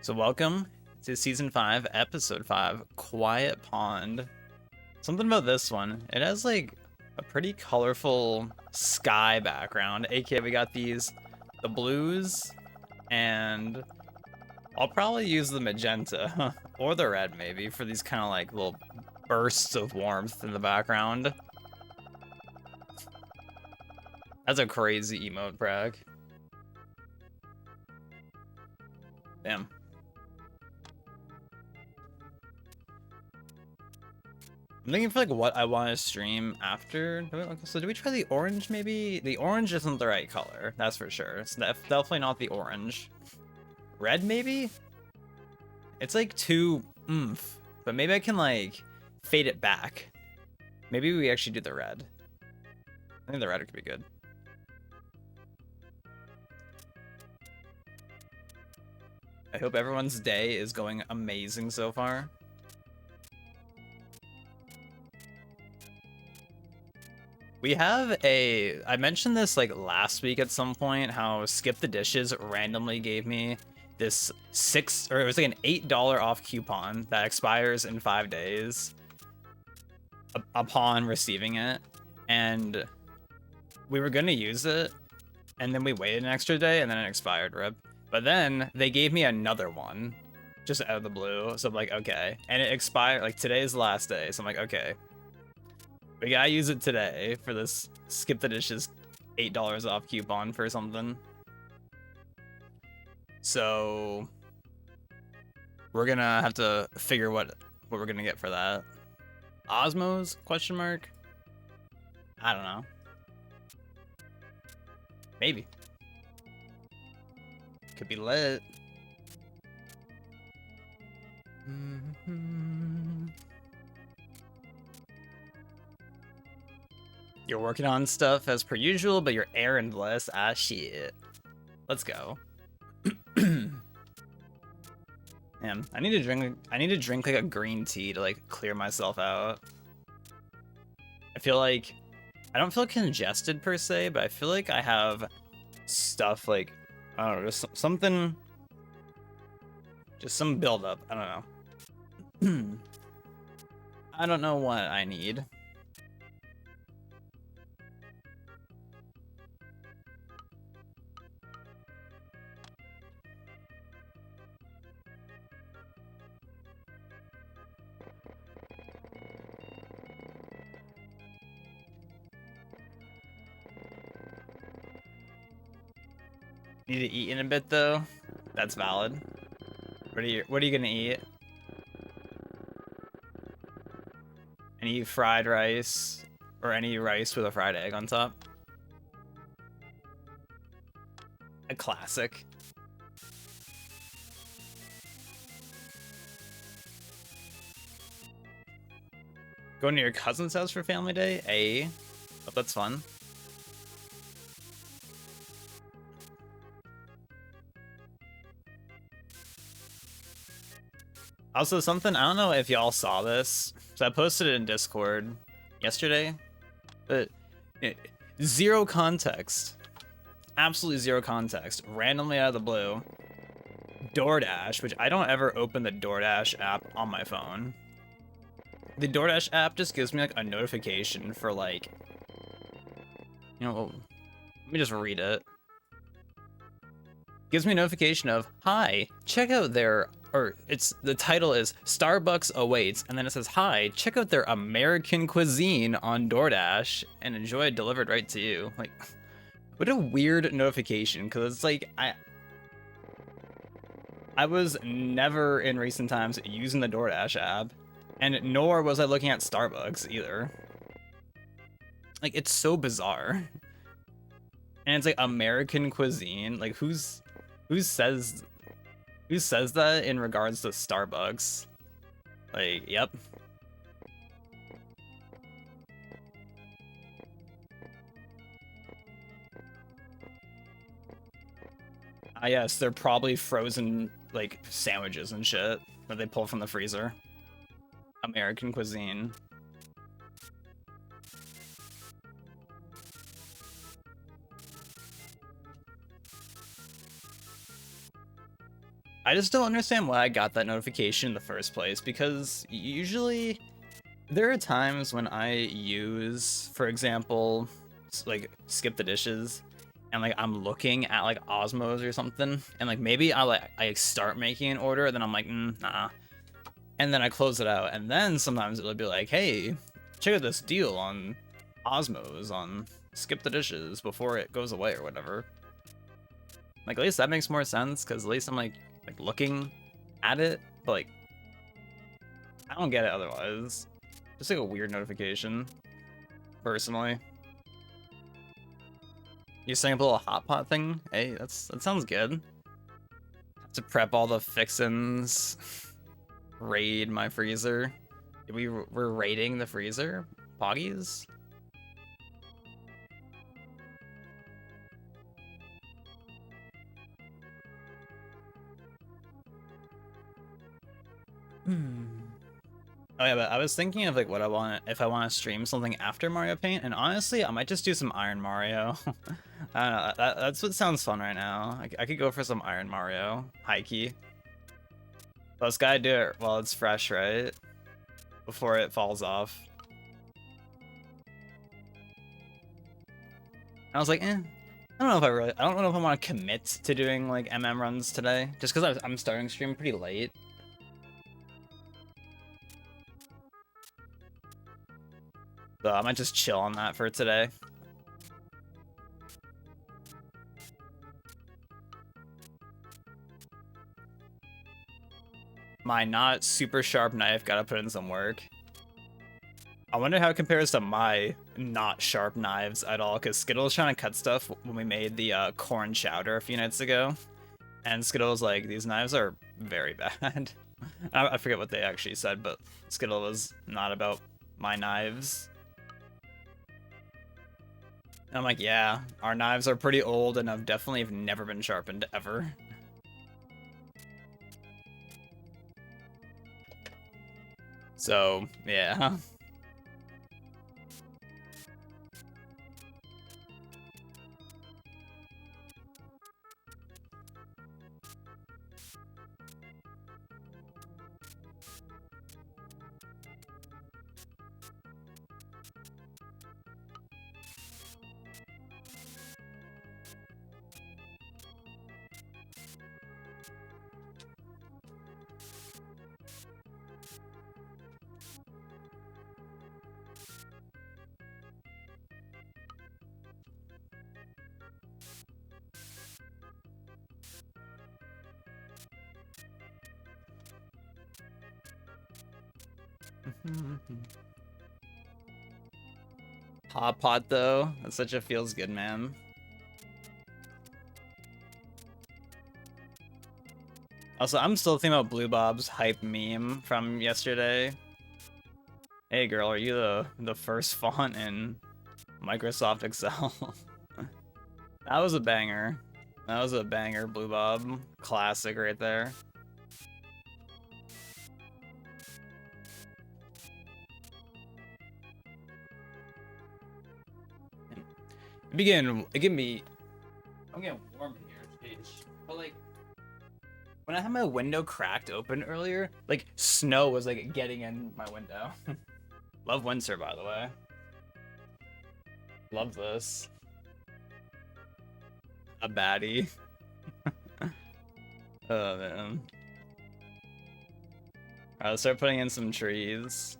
So welcome to season 5, episode 5, Quiet Pond. Something about this one, it has like a pretty colorful sky background, aka we got the blues, and I'll probably use the magenta, or the red maybe, for these kind of like little bursts of warmth in the background. That's a crazy emote, brag. Damn. I'm thinking for like what I want to stream after. So do we try the orange maybe? The orange isn't the right color, that's for sure. It's definitely not the orange. Red maybe? It's like too oomph, but maybe I can like fade it back. Maybe we actually do the red. I think the red could be good. I hope everyone's day is going amazing so far. We have I mentioned this like last week at some point, how Skip the Dishes randomly gave me this it was like an $8 off coupon that expires in 5 days upon receiving it. And we were gonna use it, and then we waited an extra day and then it expired, rip. But then they gave me another one just out of the blue. So I'm like, okay. And it expired, like today's the last day. So I'm like, okay. We gotta use it today for this Skip the Dishes $8 off coupon for something. So we're gonna have to figure what we're gonna get for that. Osmos? Question mark? I don't know. Maybe. Could be lit. You're working on stuff as per usual, but you're errandless. Ah, shit. Let's go. Man, I need to drink like a green tea to like clear myself out. I feel like I don't feel congested per se, but I feel like I have stuff like, I don't know, just something, just some buildup. I don't know. I don't know what I need. Need to eat in a bit though. That's valid. What are you gonna eat? Any fried rice or any rice with a fried egg on top? A classic. Going to your cousin's house for family day? Hey, oh, that's fun. Also, something, I don't know if y'all saw this. So I posted it in Discord yesterday, but zero context. Absolutely zero context. Randomly out of the blue. DoorDash, which I don't ever open the DoorDash app on my phone. The DoorDash app just gives me like a notification for like, you know, let me just read it. Gives me a notification of, hi, check out their, or the title is Starbucks awaits, and then it says, hi, check out their American cuisine on DoorDash and enjoy it delivered right to you. Like, what a weird notification, because it's like, I was never in recent times using the DoorDash app, and nor was I looking at Starbucks either. Like, it's so bizarre. And it's like American cuisine, like who says that in regards to Starbucks? Like, yep. Ah, yes, they're probably frozen, like, sandwiches and shit that they pull from the freezer. American cuisine. I just don't understand why I got that notification in the first place, because usually there are times when I use, for example, like skip the dishes, and like I'm looking at like Osmos or something, and like maybe I start making an order, and then I'm like, nah, and then I close it out, and then sometimes it'll be like, hey, check out this deal on Osmos on skip the dishes before it goes away or whatever. Like, at least that makes more sense, because at least I'm like looking at it, but like I don't get it otherwise. Just like a weird notification, personally. You setting up a little hot pot thing? Hey, that sounds good. Have to prep all the fixins. Raid my freezer. We're raiding the freezer? Poggies? Oh yeah, but I was thinking of like what I want if I want to stream something after Mario Paint, and honestly, I might just do some Iron Mario. I don't know. That's what sounds fun right now. I could go for some Iron Mario, high key. But let's gotta do it while it's fresh, right? Before it falls off. I was like, I don't know if I don't know if I want to commit to doing like MM runs today, just because I'm starting stream pretty late. So I might just chill on that for today. My not super sharp knife gotta put in some work. I wonder how it compares to my not sharp knives at all, because Skittle was trying to cut stuff when we made the corn chowder a few nights ago. And Skittle was like, these knives are very bad. I forget what they actually said, but Skittle was not about my knives. And I'm like, yeah, our knives are pretty old and have definitely never been sharpened ever. So, yeah. Hot pot though, that's such a feels good, man. Also, I'm still thinking about Blue Bob's hype meme from yesterday. Hey girl, are you the first font in Microsoft Excel? That was a banger. That was a banger, Blue Bob. Classic right there. I'm getting warm in here, jeez. But like, when I had my window cracked open earlier, like snow was like getting in my window. Love winter, by the way. Love this. A baddie. Oh man. Alright, let's start putting in some trees.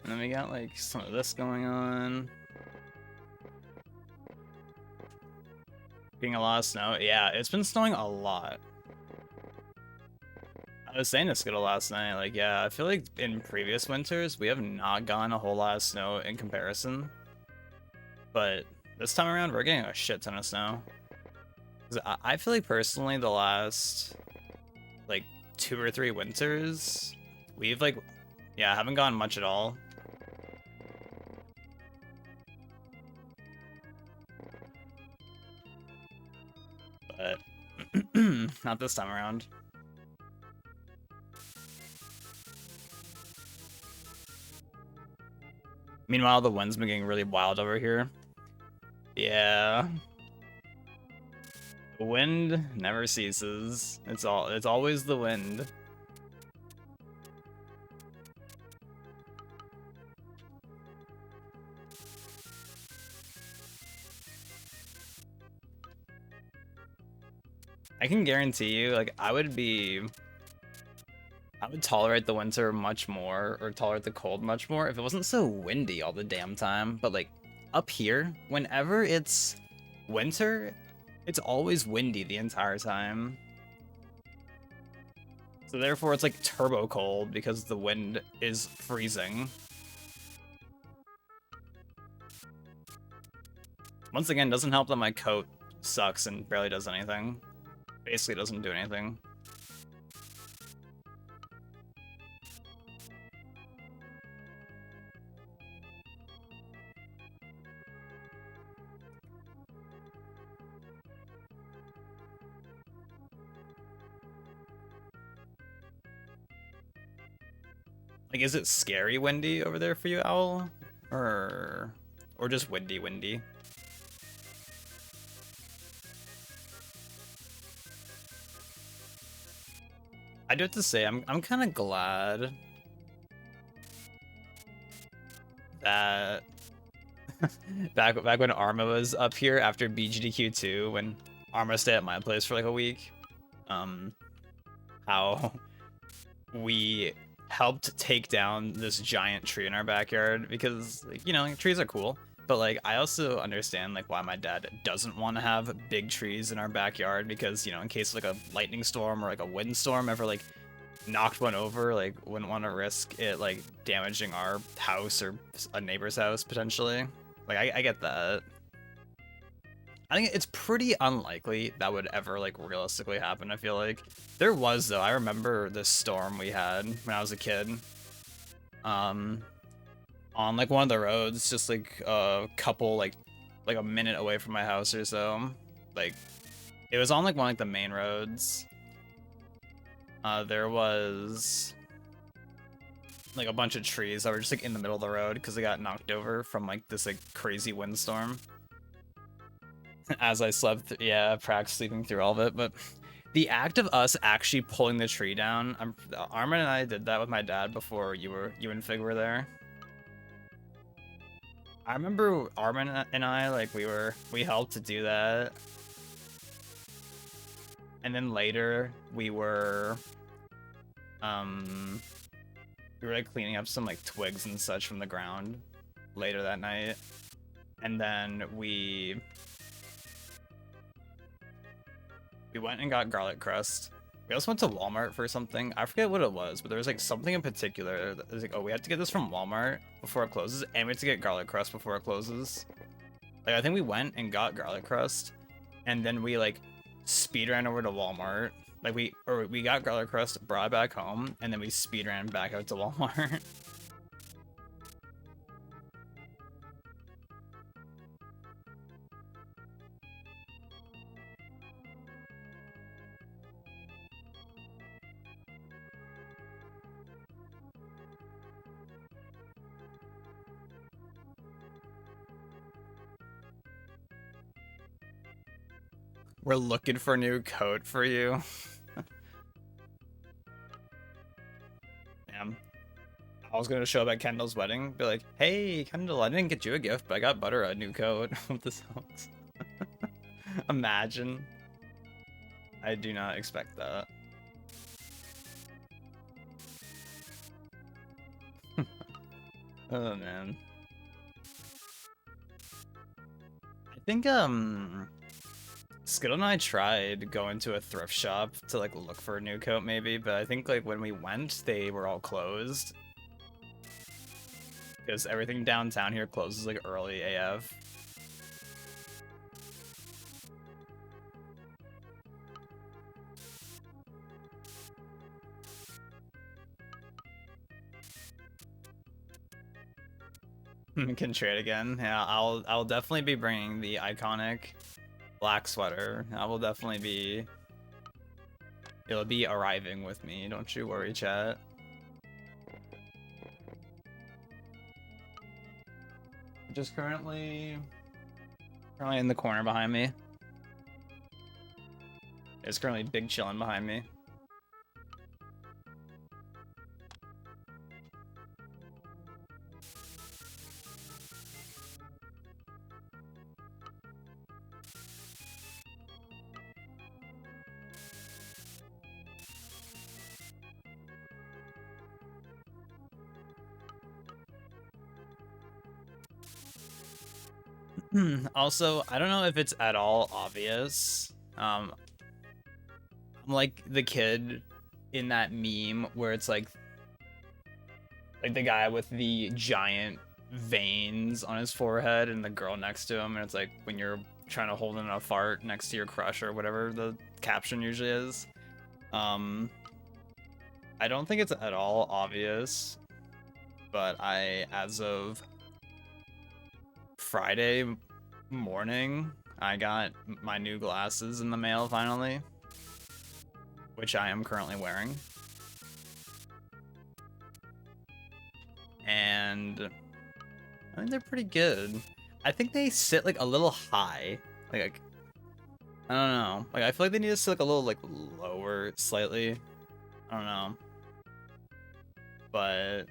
And then we got like some of this going on. Getting a lot of snow. Yeah, it's been snowing a lot. I was saying to Skittle last night, like, yeah, I feel like in previous winters, we have not gotten a whole lot of snow in comparison. But this time around, we're getting a shit ton of snow. 'Cause I feel like personally, the last, like, 2 or 3 winters, we've, like, yeah, haven't gotten much at all. but not this time around. Meanwhile, the wind's been getting really wild over here. Yeah. The wind never ceases. It's always the wind. I can guarantee you, like, I would tolerate the winter much more, or tolerate the cold much more, if it wasn't so windy all the damn time. But, like, up here, whenever it's winter, it's always windy the entire time. So therefore, it's like turbo cold because the wind is freezing. Once again, doesn't help that my coat sucks and barely does anything. Basically doesn't do anything. Like, is it scary windy over there for you, Owl? Or just windy? I do have to say, I'm kind of glad that back when Arma was up here after BGDQ2, when Arma stayed at my place for like a week, how we helped take down this giant tree in our backyard because, like, you know, like, trees are cool, but like I also understand like why my dad doesn't want to have big trees in our backyard because, you know, in case like a lightning storm or like a windstorm ever like knocked one over, like wouldn't want to risk it like damaging our house or a neighbor's house potentially. Like I get that. I think it's pretty unlikely that would ever like realistically happen. I feel like there was though. I remember this storm we had when I was a kid. On like one of the roads, just like a couple like a minute away from my house or so. Like it was on like one of like the main roads. There was like a bunch of trees that were just like in the middle of the road because they got knocked over from like this like crazy windstorm. As I slept, yeah, practice sleeping through all of it, but the act of us actually pulling the tree down, Armin and I did that with my dad before you and Fig were there. I remember Armin and I, like, we helped to do that. And then later, we were like cleaning up some like twigs and such from the ground later that night. And then we went and got garlic crust. We also went to Walmart for something. I forget what it was, but there was like something in particular that was like, oh, we have to get this from Walmart before it closes, and we have to get garlic crust before it closes. Like I think we went and got garlic crust, and then we like speed ran over to Walmart. Like we got garlic crust, brought it back home, and then we speed ran back out to Walmart. We're looking for a new coat for you. Damn. I was gonna show up at Kendall's wedding, be like, hey, Kendall, I didn't get you a gift, but I got Butter a new coat. What this sounds. Imagine. I do not expect that. Oh man. I think Skittle and I tried going to a thrift shop to like look for a new coat maybe, but I think like when we went, they were all closed. Because everything downtown here closes like early AF. Can trade again. Yeah, I'll definitely be bringing the iconic black sweater. That will definitely be... It'll be arriving with me. Don't you worry, chat. Just currently in the corner behind me. It's currently big chillin' behind me. Also, I don't know if it's at all obvious. I'm like the kid in that meme where it's like the guy with the giant veins on his forehead and the girl next to him, and it's like when you're trying to hold in a fart next to your crush or whatever the caption usually is. I don't think it's at all obvious, but as of Friday morning, I got my new glasses in the mail finally, which I am currently wearing. And I think they're pretty good. I think they sit like a little high. Like I don't know. Like I feel like they need to sit like a little like lower slightly. I don't know. But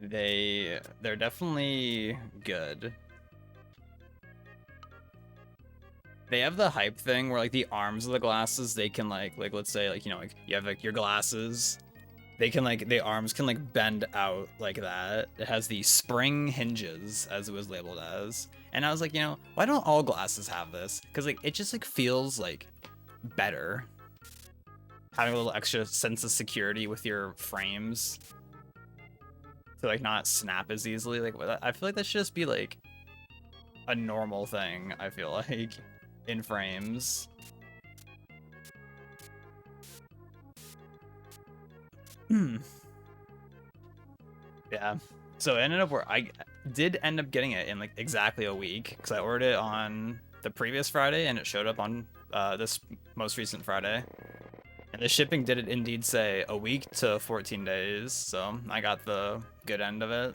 they're definitely good. They have the hype thing where like the arms of the glasses, they can like let's say like, you know, like you have like your glasses, they can like the arms can like bend out like that. It has the spring hinges as it was labeled as. And I was like, you know, why don't all glasses have this? Because like it just like feels like better having a little extra sense of security with your frames to like not snap as easily. Like I feel like that should just be like a normal thing, I feel like, in frames. Yeah. So it ended up where I did end up getting it in like exactly a week because I ordered it on the previous Friday and it showed up on this most recent Friday. And the shipping did indeed say a week to 14 days, so I got the good end of it.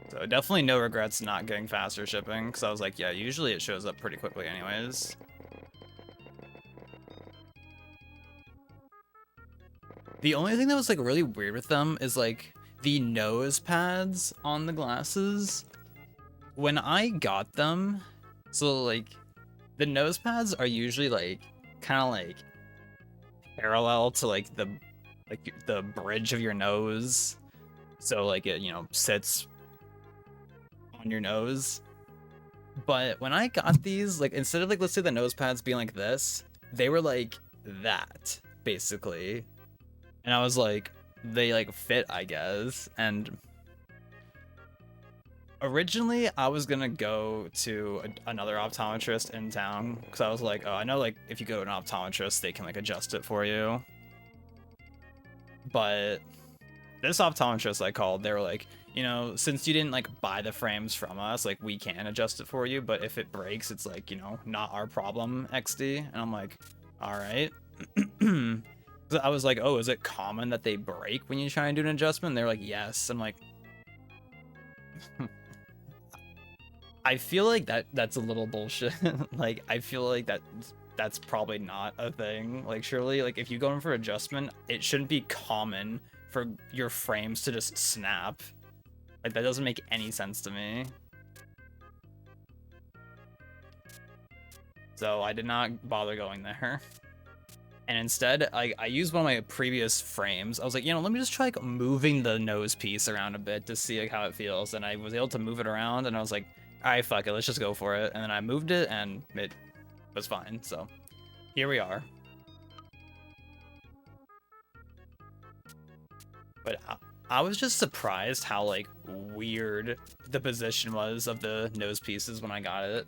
So definitely no regrets not getting faster shipping, because I was like, yeah, usually it shows up pretty quickly anyways. The only thing that was like really weird with them is like the nose pads on the glasses. When I got them, so like the nose pads are usually like kind of like parallel to like the bridge of your nose, so like it, you know, sits on your nose. But when I got these, like instead of like let's say the nose pads being like this, they were like that basically. And I was like, they like fit, I guess. And originally I was gonna go to another optometrist in town because I was like, oh, I know like if you go to an optometrist, they can like adjust it for you. But this optometrist I called, they were like, you know, since you didn't like buy the frames from us, like we can adjust it for you, but if it breaks, it's like, you know, not our problem, XD. And I'm like, all right. I was like, oh, is it common that they break when you try and do an adjustment? And they're like, yes. I'm like, I feel like that's a little bullshit. Like, I feel like that's probably not a thing. Like, surely, like, if you go in for adjustment, it shouldn't be common for your frames to just snap. Like, that doesn't make any sense to me. So I did not bother going there. And instead, I used one of my previous frames. I was like, you know, let me just try like moving the nose piece around a bit to see like how it feels. And I was able to move it around, and I was like, all right, fuck it, let's just go for it. And then I moved it, and it was fine. So here we are. But I was just surprised how like weird the position was of the nose pieces when I got it.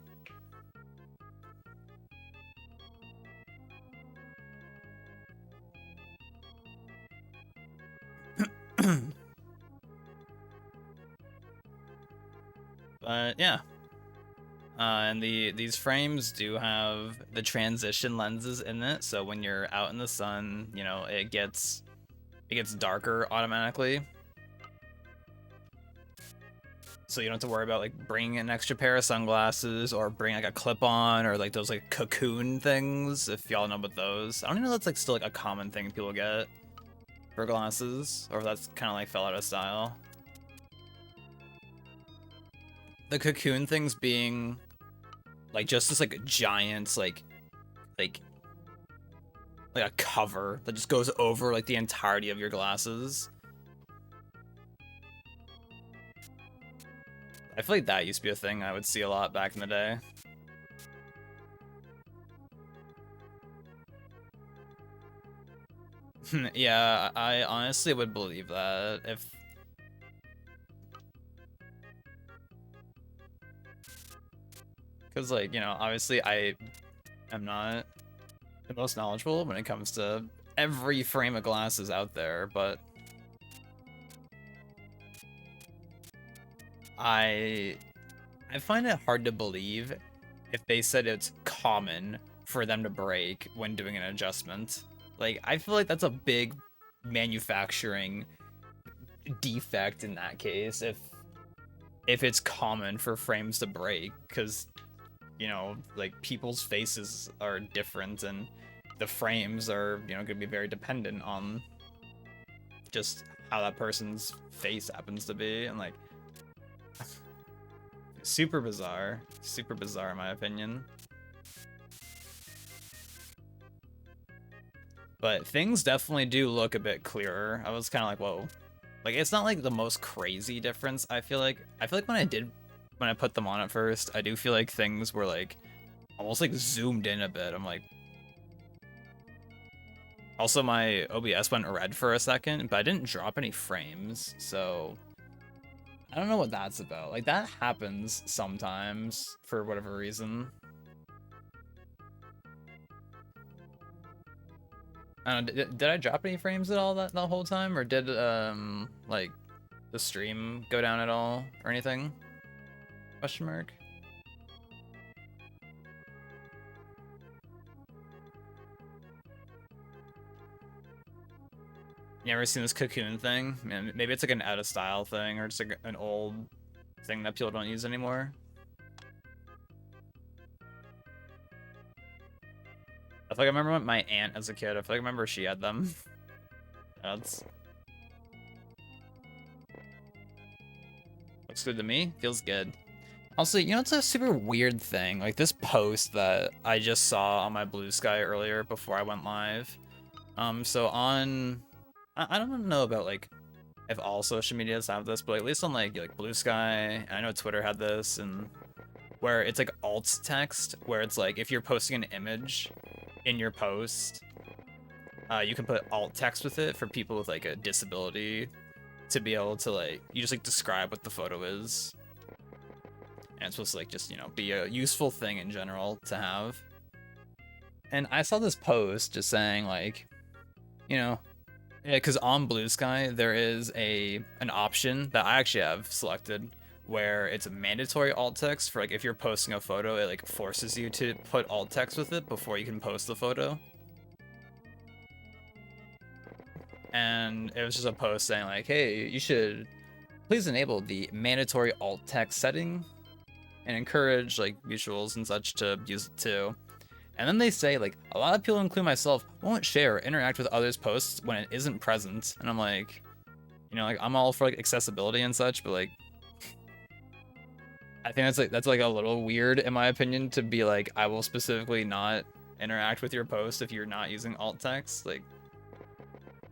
But yeah. And these frames do have the transition lenses in it, so when you're out in the sun, you know, it gets darker automatically. So you don't have to worry about like bringing an extra pair of sunglasses or bring like a clip-on or like those like cocoon things, if y'all know about those. I don't even know if that's like still like a common thing people get for glasses, or if that's kind of like fell out of style. The cocoon things being like just this like giant like like a cover that just goes over like the entirety of your glasses. I feel like that used to be a thing I would see a lot back in the day. Yeah, I honestly would believe that if because like, you know, obviously I am not the most knowledgeable when it comes to every frame of glasses out there, but I I find it hard to believe if they said it's common for them to break when doing an adjustment. Like, I feel like that's a big manufacturing defect in that case if it's common for frames to break, because you know, like people's faces are different and the frames are, you know, going to be very dependent on just how that person's face happens to be, and like super bizarre in my opinion. But things definitely do look a bit clearer. I was kind of like, whoa. Like, it's not like the most crazy difference. I feel like when I put them on at first, I do feel like things were like almost like zoomed in a bit. I'm like, also my OBS went red for a second, but I didn't drop any frames, so I don't know what that's about. Like, that happens sometimes for whatever reason. I don't know, did I drop any frames at all that the whole time, or did like the stream go down at all or anything? Question mark. You ever seen this cocoon thing? Man, maybe it's like an out of style thing or just like an old thing that people don't use anymore. I feel like I remember my aunt as a kid. I feel like I remember she had them. That's looks good to me. Feels good. Also, you know, it's a super weird thing. Like this post that I just saw on my Blue Sky earlier before I went live. So on, I don't know about like if all social medias have this, but at least on like Blue Sky, and I know Twitter had this, and where it's like alt text, where it's like if you're posting an image in your post, you can put alt text with it for people with like a disability to be able to like you just like describe what the photo is, and it's supposed to like just, you know, be a useful thing in general to have. And I saw this post just saying like, you know, yeah, because on Blue Sky there is an option that I actually have selected where it's a mandatory alt text for like if you're posting a photo, it like forces you to put alt text with it before you can post the photo. And it was just a post saying like, hey, you should please enable the mandatory alt text setting and encourage like mutuals and such to use it too. And then they say like a lot of people, including myself, won't share or interact with others' posts when it isn't present. And I'm like, you know, like I'm all for like accessibility and such, but like I think that's like a little weird in my opinion to be like I will specifically not interact with your post if you're not using alt text. Like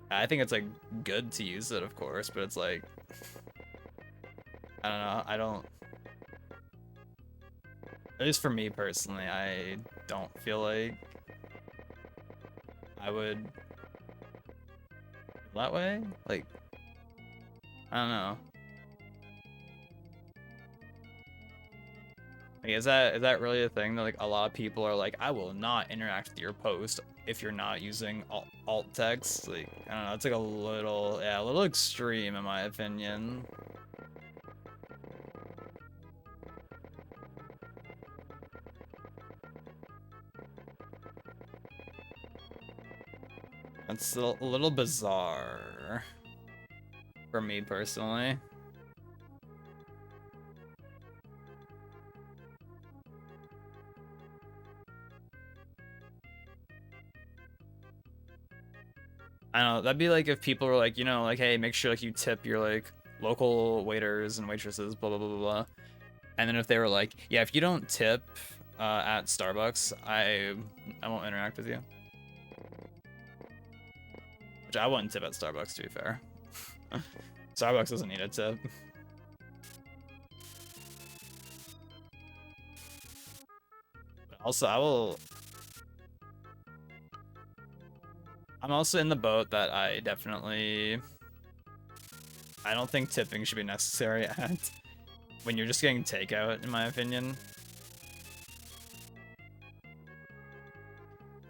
I think it's like good to use it, of course, but it's like I don't know. I don't. At least for me personally, I don't feel like I would that way. Like I don't know. Like, is that really a thing that like a lot of people are like, I will not interact with your post if you're not using alt text. Like, I don't know, it's like a little extreme in my opinion. It's a little bizarre for me personally. I don't know, that'd be like if people were like, you know, like, hey, make sure like you tip your like local waiters and waitresses, blah blah blah blah blah. And then if they were like, yeah, if you don't tip at Starbucks, I won't interact with you. Which I wouldn't tip at Starbucks, to be fair. Starbucks doesn't need a tip. But also, I'm also in the boat that I don't think tipping should be necessary at when you're just getting takeout, in my opinion.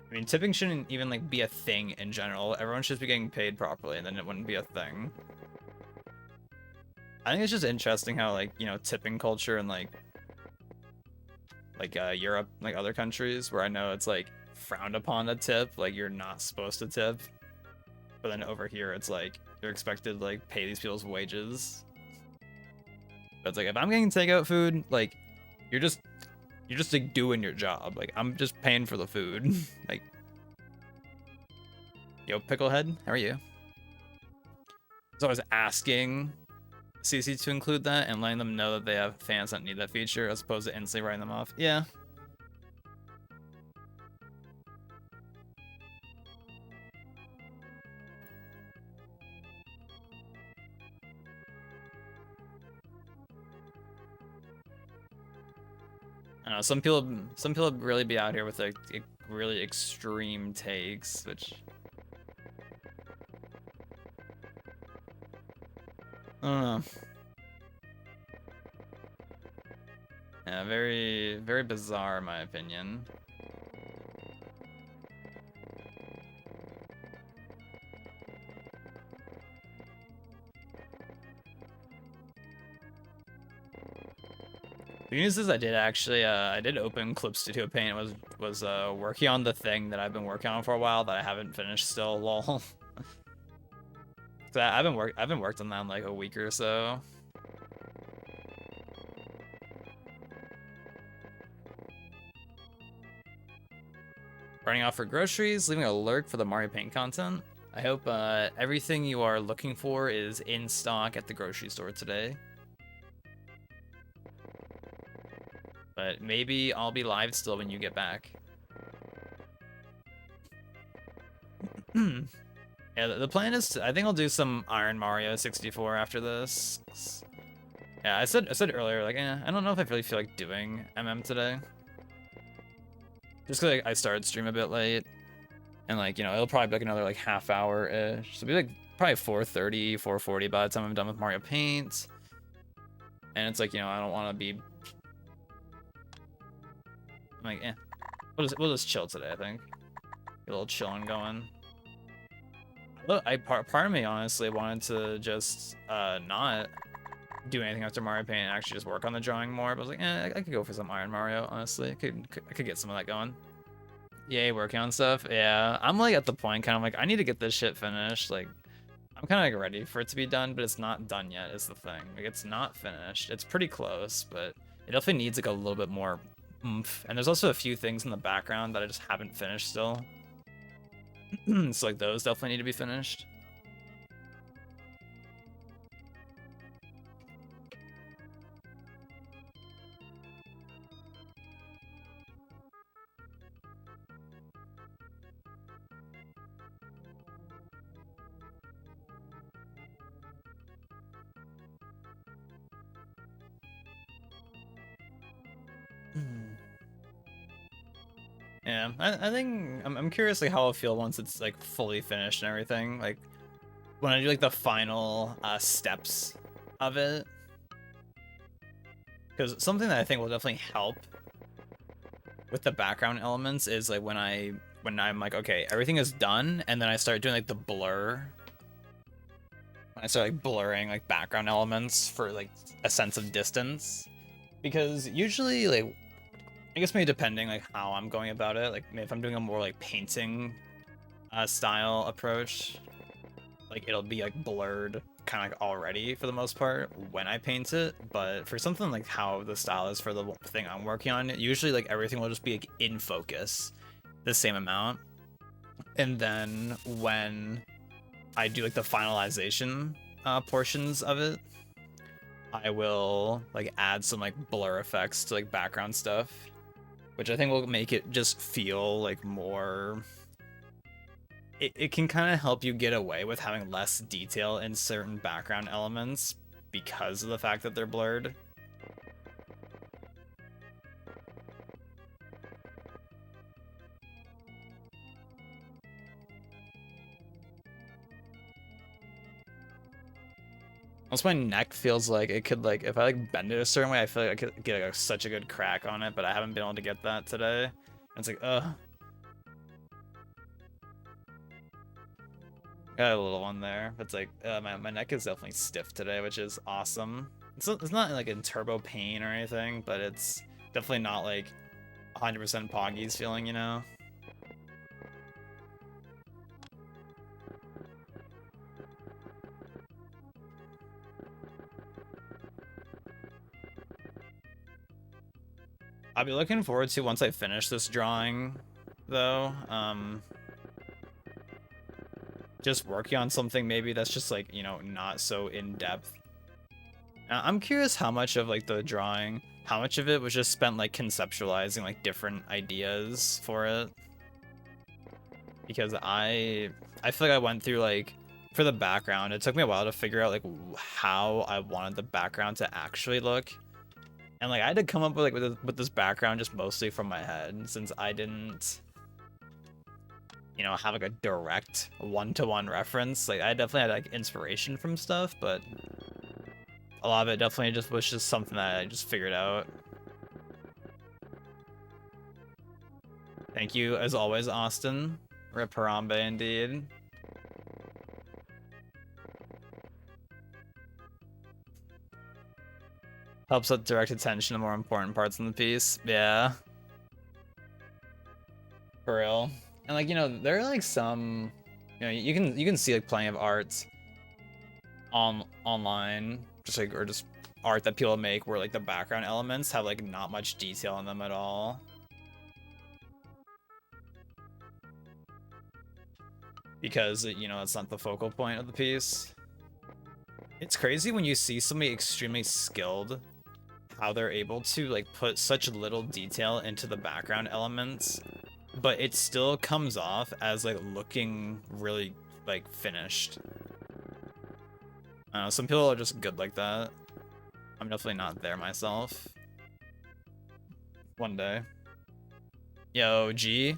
I mean, tipping shouldn't even like be a thing in general. Everyone should be getting paid properly, and then it wouldn't be a thing. I think it's just interesting how, like, you know, tipping culture in like Europe, like other countries, where I know it's like frowned upon to tip, like you're not supposed to tip. But then over here, it's like you're expected to like pay these people's wages. But it's like, if I'm getting takeout food, like you're just like doing your job. Like, I'm just paying for the food. Like, yo, Picklehead, how are you? So I was asking CC to include that and letting them know that they have fans that need that feature, as opposed to instantly writing them off. Yeah. I don't know, some people really be out here with like really extreme takes, which I don't know. Yeah, very, very bizarre in my opinion. The news is I did open Clip Studio Paint. Was working on the thing that I've been working on for a while that I haven't finished still. Lol. So I've been worked on that in like a week or so. Running off for groceries, leaving a lurk for the Mario Paint content. I hope everything you are looking for is in stock at the grocery store today. But maybe I'll be live still when you get back. Yeah, the plan is I think I'll do some Iron Mario 64 after this. Yeah, I said earlier, like, I don't know if I really feel like doing MM today. Just because I started stream a bit late. And, like, you know, it'll probably be like another, like, half hour-ish. So it'll be, like, probably 4:30, 4:40 by the time I'm done with Mario Paint. And it's like, you know, I don't want to be... I'm like, we'll just chill today, I think. Get a little chilling going. Look, part of me honestly wanted to just not do anything after Mario Paint and actually just work on the drawing more. But I was like, I could go for some Iron Mario. Honestly, I could get some of that going. Yay, working on stuff. Yeah, I'm like at the point, kind of like I need to get this shit finished. Like, I'm kind of like ready for it to be done, but it's not done yet. Is the thing. Like, it's not finished. It's pretty close, but it definitely needs like a little bit more oomph. And there's also a few things in the background that I just haven't finished still. So like those definitely need to be finished. Yeah, I think I'm curious like how I'll feel once it's like fully finished and everything. Like when I do like the final steps of it, because something that I think will definitely help with the background elements is like when I when I'm like, okay, everything is done, and then I start doing like the blur. When I start like blurring like background elements for like a sense of distance, because usually like, I guess maybe depending like how I'm going about it, like maybe if I'm doing a more like painting style approach, like it'll be like blurred kind of like already for the most part when I paint it. But for something like how the style is for the thing I'm working on, usually like everything will just be like in focus the same amount. And then when I do like the finalization portions of it, I will like add some like blur effects to like background stuff, which I think will make it just feel like more. It can kind of help you get away with having less detail in certain background elements because of the fact that they're blurred. Also, my neck feels like it could, like, if I like bend it a certain way, I feel like I could get like, such a good crack on it, but I haven't been able to get that today. And it's like, ugh. Got a little one there. It's like, my neck is definitely stiff today, which is awesome. It's not like in turbo pain or anything, but it's definitely not like 100% Poggy's feeling, you know? I'll be looking forward to once I finish this drawing, though. Just working on something maybe that's just like, you know, not so in depth. I'm curious how much of like the drawing, how much of it was just spent like conceptualizing like different ideas for it. Because I feel like I went through like, for the background, it took me a while to figure out like how I wanted the background to actually look. And like I had to come up with like with this background just mostly from my head, since I didn't, you know, have like a direct one-to-one reference. Like I definitely had like inspiration from stuff, but a lot of it definitely just was just something that I just figured out. Thank you as always, Austin. Rip Harambe indeed. Helps with direct attention to more important parts in the piece. Yeah. For real. And like, you know, there are like some, you know, you can see like plenty of art online, just like, or just art that people make where like the background elements have like not much detail in them at all. Because, you know, it's not the focal point of the piece. It's crazy when you see somebody extremely skilled, how they're able to like put such little detail into the background elements, but it still comes off as like looking really like finished. I don't know, some people are just good like that. I'm definitely not there myself. One day. Yo, G.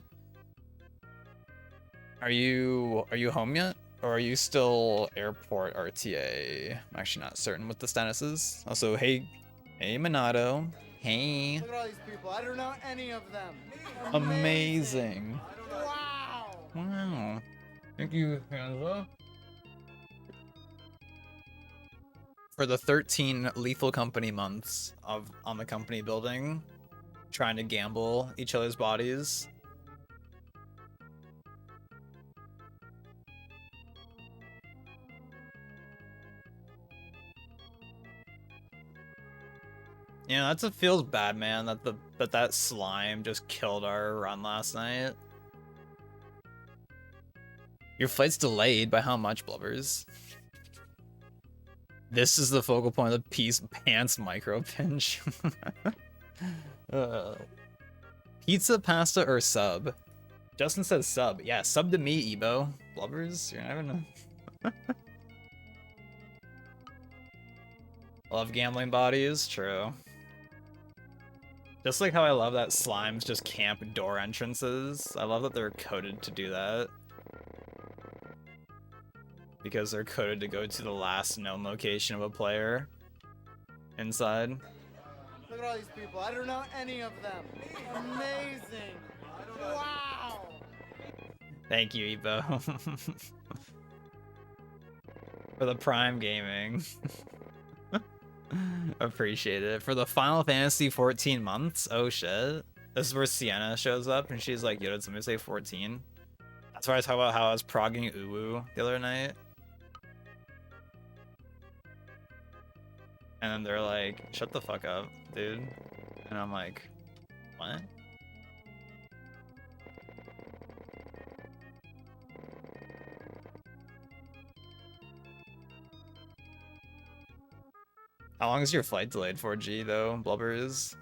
Are you home yet? Or are you still airport RTA? I'm actually not certain what the status is. Also, hey Minato. Hey. Look at all these people. I don't know any of them. Amazing. Wow. Wow. Thank you, Hanzo. For the 13 Lethal Company months on the company building, trying to gamble each other's bodies. You know, it feels bad, man, that slime just killed our run last night. Your flight's delayed by how much, Blubbers? This is the focal point of the piece. Pants micro pinch. Pizza, pasta, or sub? Justin says sub. Yeah, sub to me, Ebo. Blubbers, you're never know. Love gambling bodies, true. Just like how I love that slimes just camp door entrances. I love that they're coded to do that. Because they're coded to go to the last known location of a player inside. Look at all these people. I don't know any of them. Amazing. Wow. Thank you, Ebo. For the Prime Gaming. Appreciate it. For the Final Fantasy 14 months? Oh shit. This is where Sienna shows up and she's like, yo, did somebody say 14? That's why I talk about how I was progging Uwu the other night. And then they're like, shut the fuck up, dude. And I'm like, what? How long is your flight delayed for, G, though, Blubbers?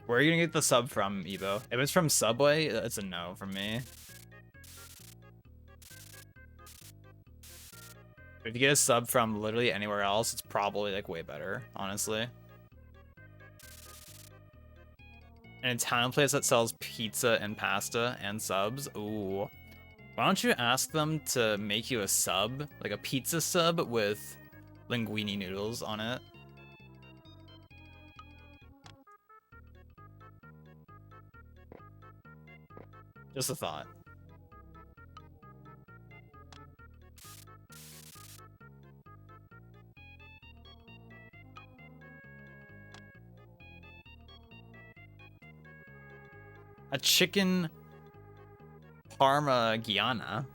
Where are you gonna get the sub from, Evo? If it's from Subway, it's a no from me. If you get a sub from literally anywhere else, it's probably like way better, honestly. An Italian place that sells pizza and pasta and subs. Ooh. Why don't you ask them to make you a sub, like a pizza sub with linguine noodles on it? Just a thought. A chicken parmigiana.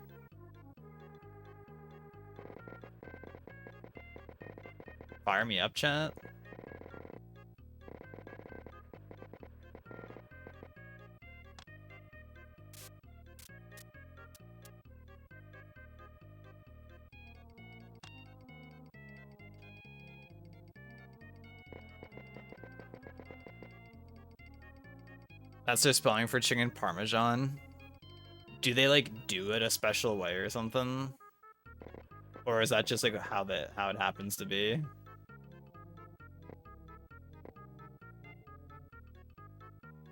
Fire me up, chat. That's their spelling for chicken parmesan. Do they like do it a special way or something? Or is that just like how it happens to be?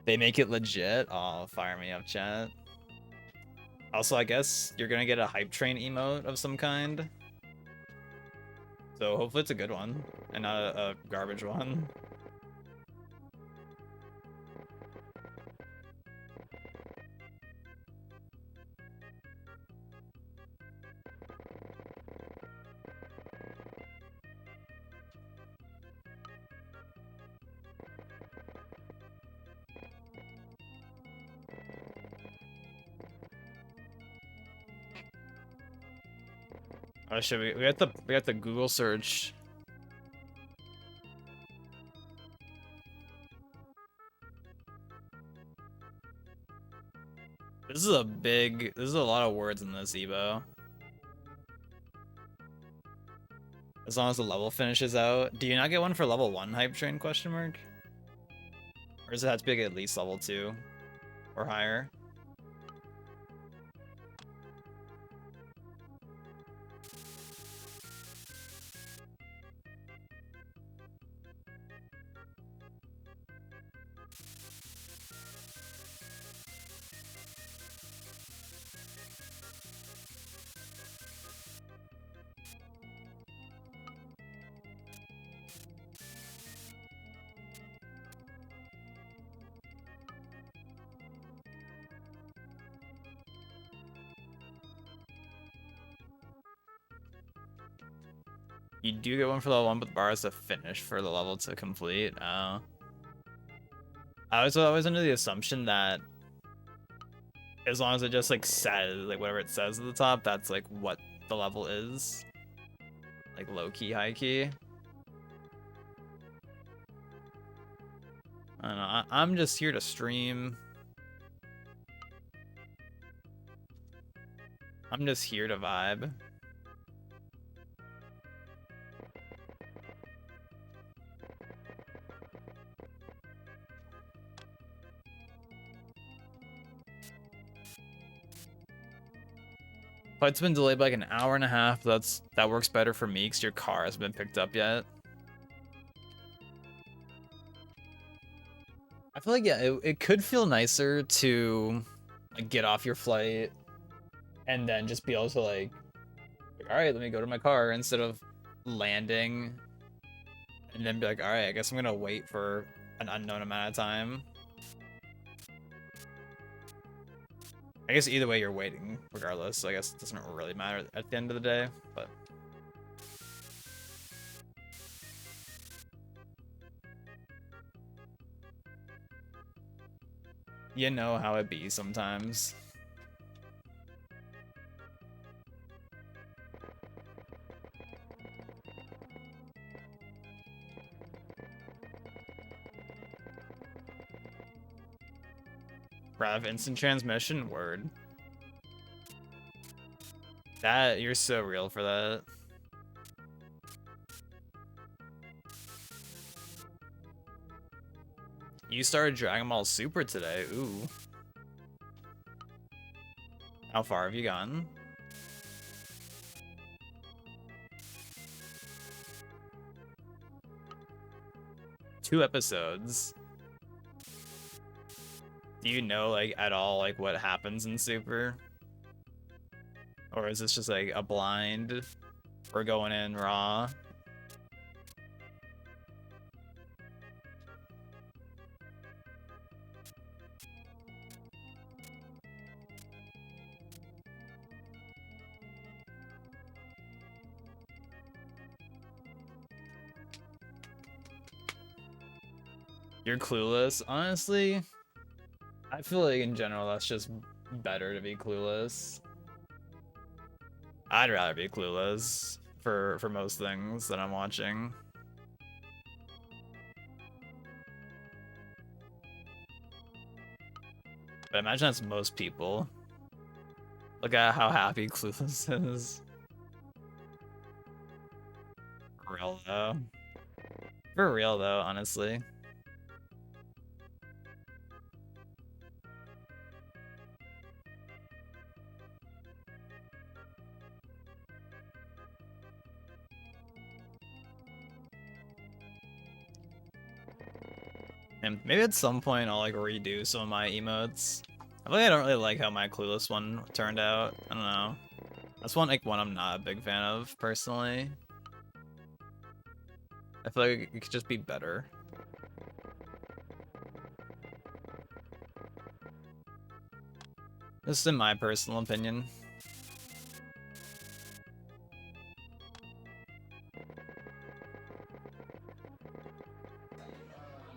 They make it legit? Oh, fire me up, chat. Also, I guess you're gonna get a hype train emote of some kind. So hopefully it's a good one and not a garbage one. Oh shit, we got the Google search. This is a lot of words in this, Evo. As long as the level finishes out. Do you not get one for level 1 hype train, question mark? Or does it have to be like at least level 2 or higher? You do get one for level 1, but the bar is to finish for the level to complete. Oh. I was always under the assumption that as long as it just like says, like whatever it says at the top, that's like what the level is. Like low key, high key. I don't know. I'm just here to stream. I'm just here to vibe. Flight's been delayed by like an hour and a half. That works better for me because your car hasn't been picked up yet. I feel like, yeah, it could feel nicer to like get off your flight and then just be able to like all right, let me go to my car instead of landing and then be like, all right, I guess I'm gonna wait for an unknown amount of time. I guess either way you're waiting regardless, so I guess it doesn't really matter at the end of the day, but you know how it be sometimes. Have instant transmission? Word. That, you're so real for that. You started Dragon Ball Super today, ooh. How far have you gotten? Two episodes. Do you know, like, at all, like, what happens in Super? Or is this just, like, a blind? We're going in raw? You're clueless? Honestly, I feel like in general that's just better to be clueless. I'd rather be clueless for most things that I'm watching. But imagine that's most people. Look at how happy Clueless is. For real though. For real though, honestly. And maybe at some point I'll like redo some of my emotes. I feel like I don't really like how my Clueless one turned out. I don't know. That's one I'm not a big fan of personally. I feel like it could just be better. Just in my personal opinion.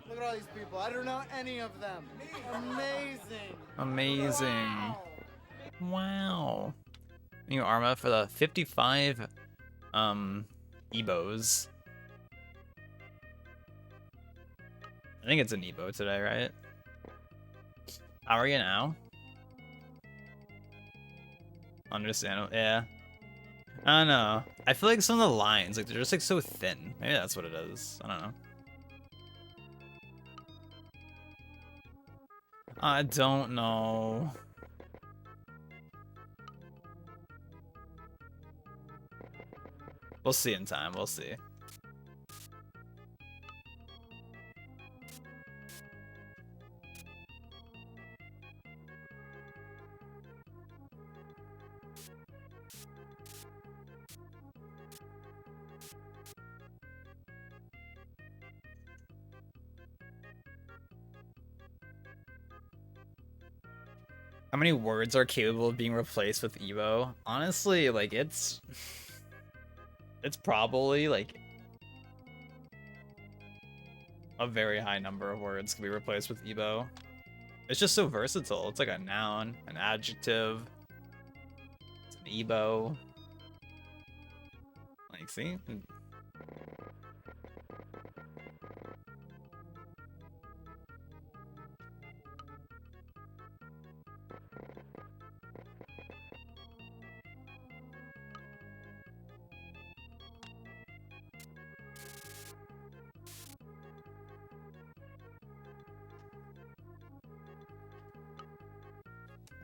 Look at all these people. I don't know any of them. Amazing. Amazing. Wow. Wow. New Arma for the 55 Ebos. I think it's an Ebo today, right? How are you now? Understandable, yeah. I don't know. I feel like some of the lines, like they're just like so thin. Maybe that's what it is. I don't know. I don't know. We'll see in time, we'll see. How many words are capable of being replaced with Evo? Honestly, like it's probably like a very high number of words can be replaced with Evo. It's just so versatile. It's like a noun, an adjective, it's an Evo. Like, see?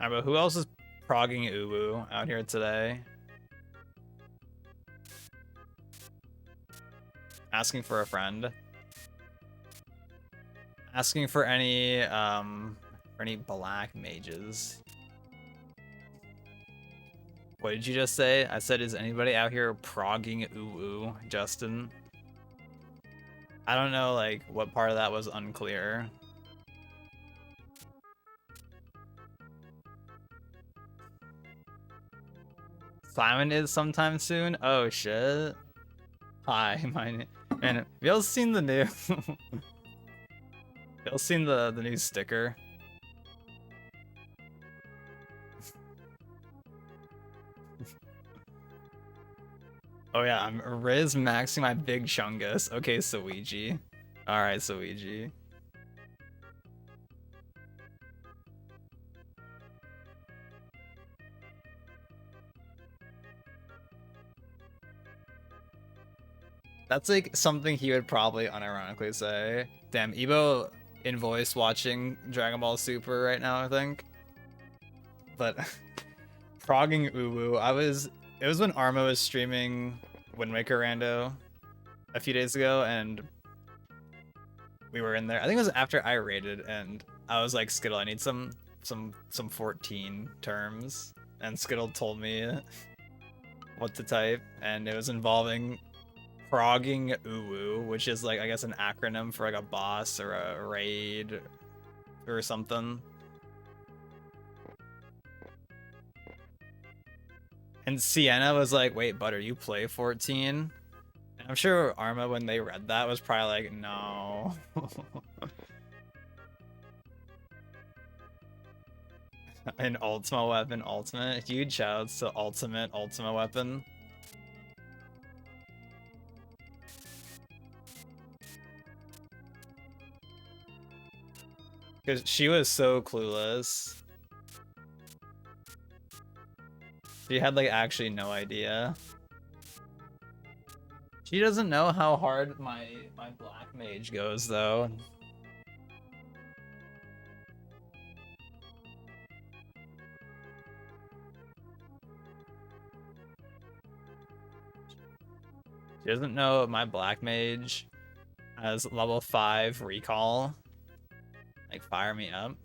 Alright, but who else is progging Uwu out here today? Asking for a friend. Asking for any black mages. What did you just say? I said, is anybody out here progging ooh, Justin? I don't know, like, what part of that was unclear. Simon is sometime soon? Oh, shit. Hi, my name. Man, have y'all seen the new... y'all seen the new sticker? Oh yeah, I'm Riz maxing my big chungus. Okay, Suiji. Alright, Suiji. That's like something he would probably unironically say. Damn, Ebo in voice watching Dragon Ball Super right now, I think. But progging Uwu, it was when Arma was streaming Wind Waker Rando a few days ago, and we were in there. I think it was after I raided, and I was like, Skittle, I need some 14 terms, and Skittle told me what to type, and it was involving progging Uwu, which is like, I guess, an acronym for like a boss or a raid or something. And Sienna was like, wait, Butter, you play 14? And I'm sure Arma, when they read that, was probably like, no. An Ultima weapon, ultimate. Huge shouts to ultimate Ultima weapon. Because she was so clueless. She had like actually no idea. She doesn't know how hard my black mage goes though. She doesn't know my black mage has level 5 recall. Like, fire me up.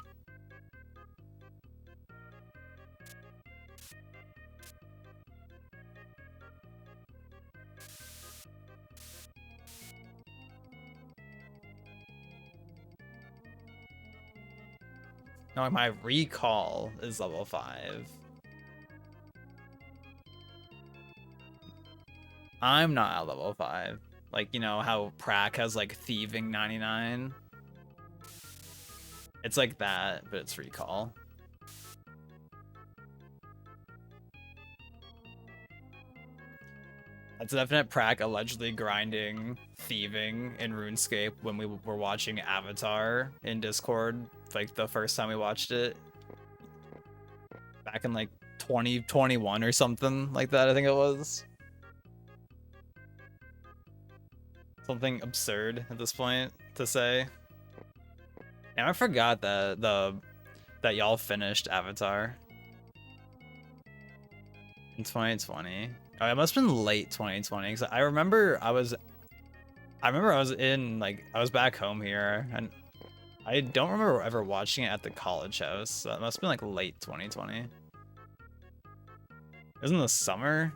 No, my recall is level 5. I'm not at level 5. Like, you know how Prac has like thieving 99? It's like that, but it's recall. That's a definite Prac allegedly grinding thieving in RuneScape when we were watching Avatar in Discord, like the first time we watched it. Back in like 2021 or something like that, I think it was. Something absurd at this point to say. And I forgot that y'all finished Avatar in 2020. Oh, it must have been late 2020 because I remember I was in like I was back home here and I don't remember ever watching it at the college house. So it must have been like late 2020. It was in the summer.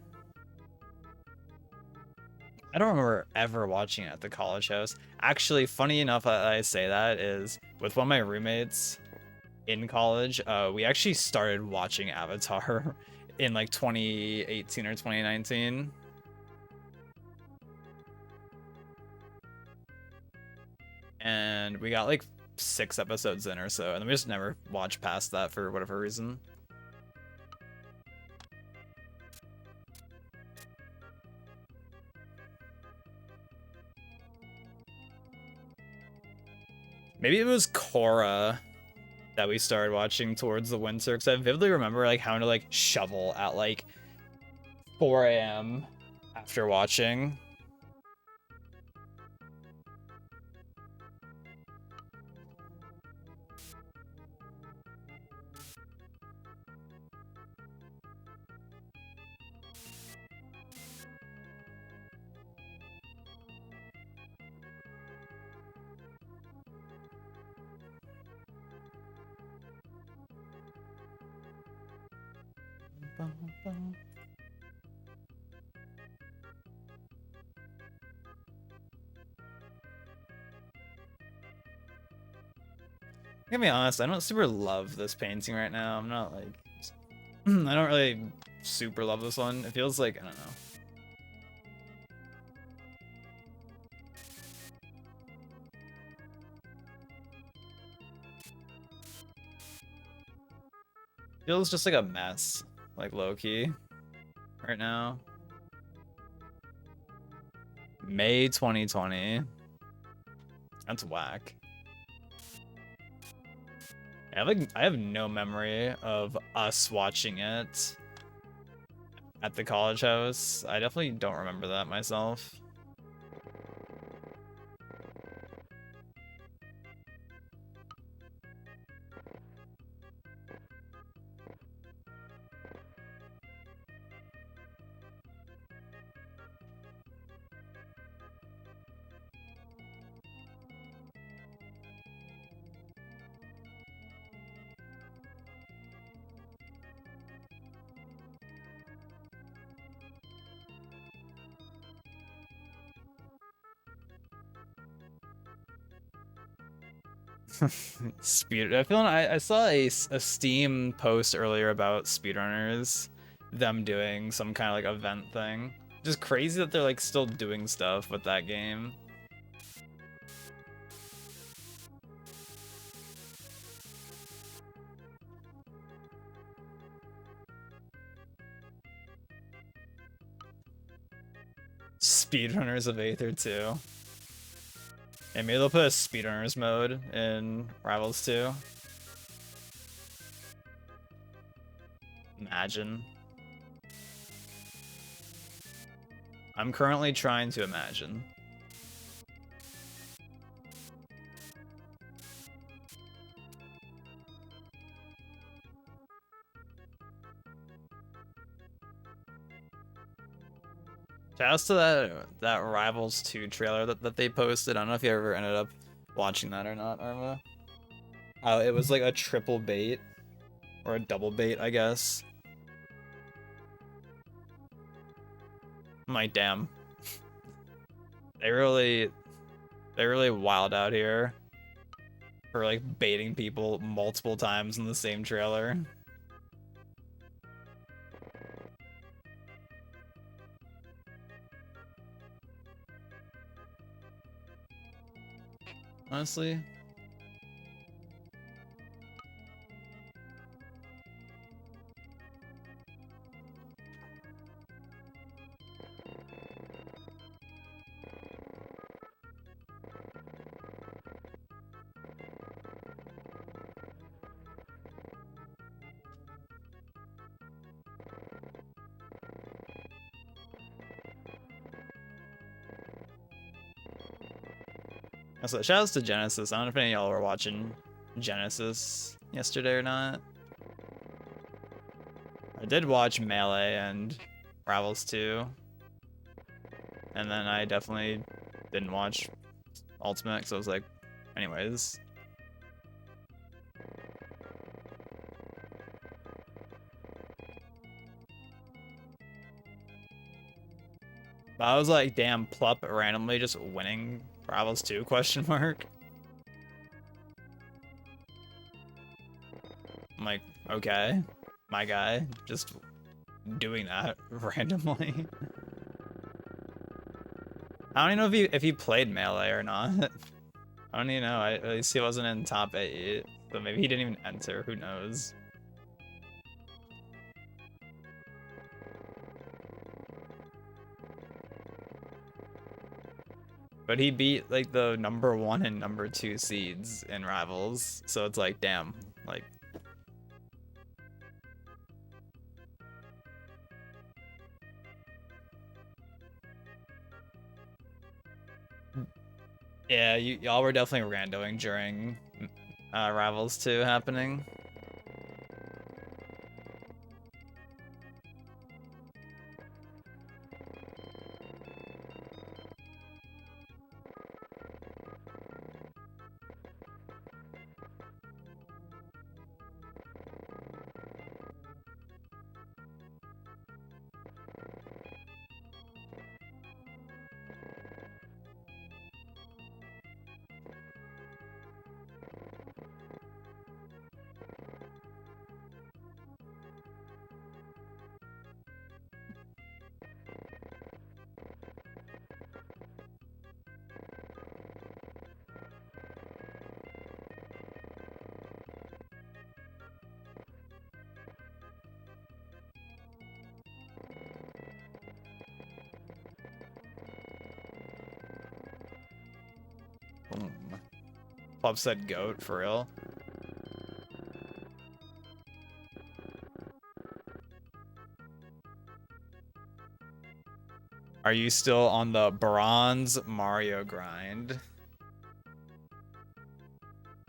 I don't remember ever watching it at the college house. Actually, funny enough that I say that is with one of my roommates in college, we actually started watching Avatar in like 2018 or 2019. And we got like 6 episodes in or so, and we just never watched past that for whatever reason. Maybe it was Korra that we started watching towards the winter, because I vividly remember like having to like shovel at like 4 a.m. after watching. To be honest, I don't super love this painting right now. I'm not like, I don't really super love this one. It feels like, I don't know. Feels just like a mess, like low-key, right now. May 2020. That's whack. I have no memory of us watching it at the college house. I definitely don't remember that myself. Speed. I saw a Steam post earlier about speedrunners, them doing some kind of like event thing. Just crazy that they're like still doing stuff with that game. Speedrunners of Aether 2. And maybe they'll put a speedrunners mode in Rivals 2. Imagine. I'm currently trying to imagine. Shouts to that Rivals 2 trailer that they posted. I don't know if you ever ended up watching that or not, Arma. It was like a triple bait. Or a double bait, I guess. I'm like, damn. They really wild out here. For like baiting people multiple times in the same trailer. Honestly. Also, shoutouts to Genesis. I don't know if any of y'all were watching Genesis yesterday or not. I did watch Melee and Rivals 2. And then I definitely didn't watch Ultimate because I was like, anyways. But I was like, damn, Plup randomly just winning Rivals 2, question mark. I'm like, okay, my guy, just doing that randomly. I don't even know if he played Melee or not. I don't even know. At least he wasn't in top 8, but maybe he didn't even enter. Who knows? But he beat like the #1 and #2 seeds in Rivals, so it's like, damn, like. Yeah, y'all were definitely randoing during Rivals 2 happening. Flop said goat, for real. Are you still on the bronze Mario grind?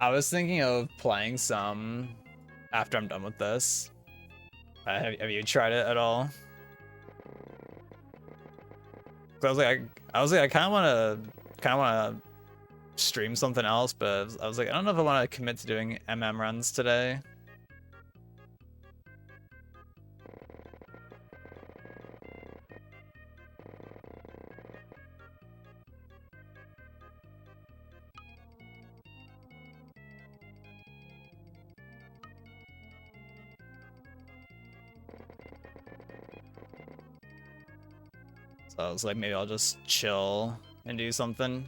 I was thinking of playing some after I'm done with this. Have you tried it at all? I was like, I kind of wanna stream something else, but I was like, I don't know if I want to commit to doing runs today. So I was like, maybe I'll just chill and do something.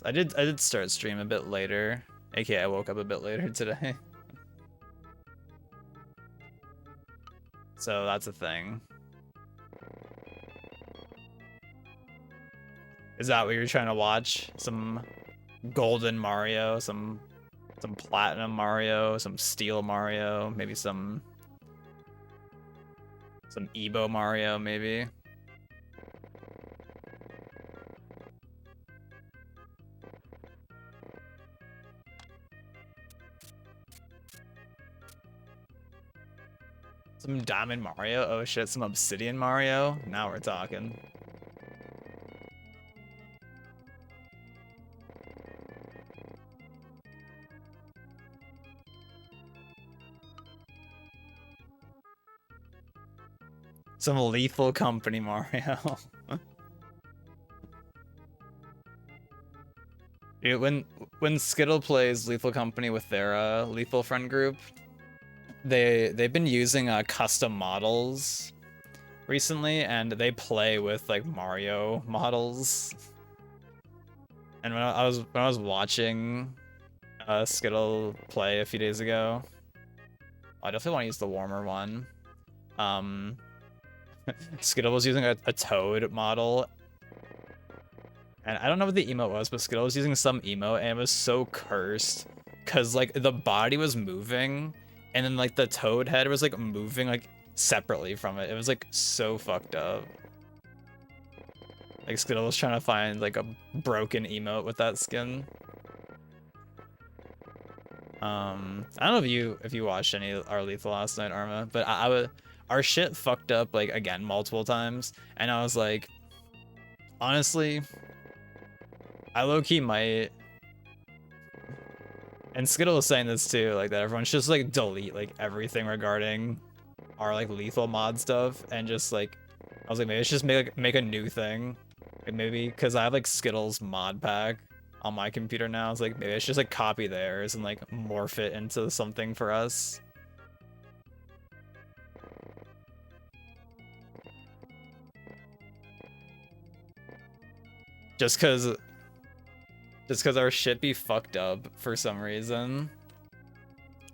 I did start stream a bit later, aka I woke up a bit later today. So that's a thing. Is that what you're trying to watch? Some golden Mario, some platinum Mario, some steel Mario, maybe some Evo Mario, maybe. Some Diamond Mario? Oh shit, some Obsidian Mario? Now we're talking. Some Lethal Company Mario. Dude, when Skittle plays Lethal Company with their Lethal friend group, they've been using custom models recently, and they play with like Mario models. And when I was watching Skittle play a few days ago, I definitely want to use the warmer one. Skittle was using a Toad model, and I don't know what the emote was, but Skittle was using some emote, and it was so cursed, cause like the body was moving, and then like the Toad head was like moving like separately from it. It was like so fucked up. Like Skittle was trying to find like a broken emote with that skin. I don't know if you watched any of our Lethal last night, Arma, but our shit fucked up like again multiple times, and I was like, honestly, I low-key might, and Skittle was saying this too, like that everyone should just like delete like everything regarding our like Lethal mod stuff, and just like, I was like, maybe it's just make a new thing, like, maybe because I have like Skittle's mod pack on my computer now. It's like maybe it's just like copy theirs and like morph it into something for us. Just cause our shit be fucked up for some reason.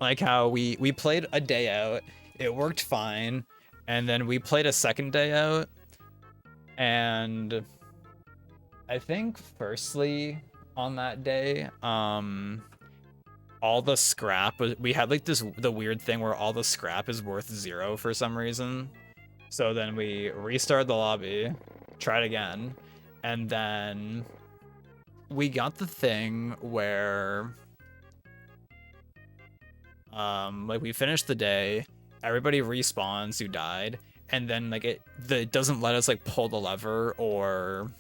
Like how we played a day out, it worked fine, and then we played a second day out, and I think firstly on that day, all the scrap we had like the weird thing where all the scrap is worth 0 for some reason. So then we restarted the lobby, tried again, and then we got the thing where like we finished the day, everybody respawns who died, and then like it doesn't let us like pull the lever or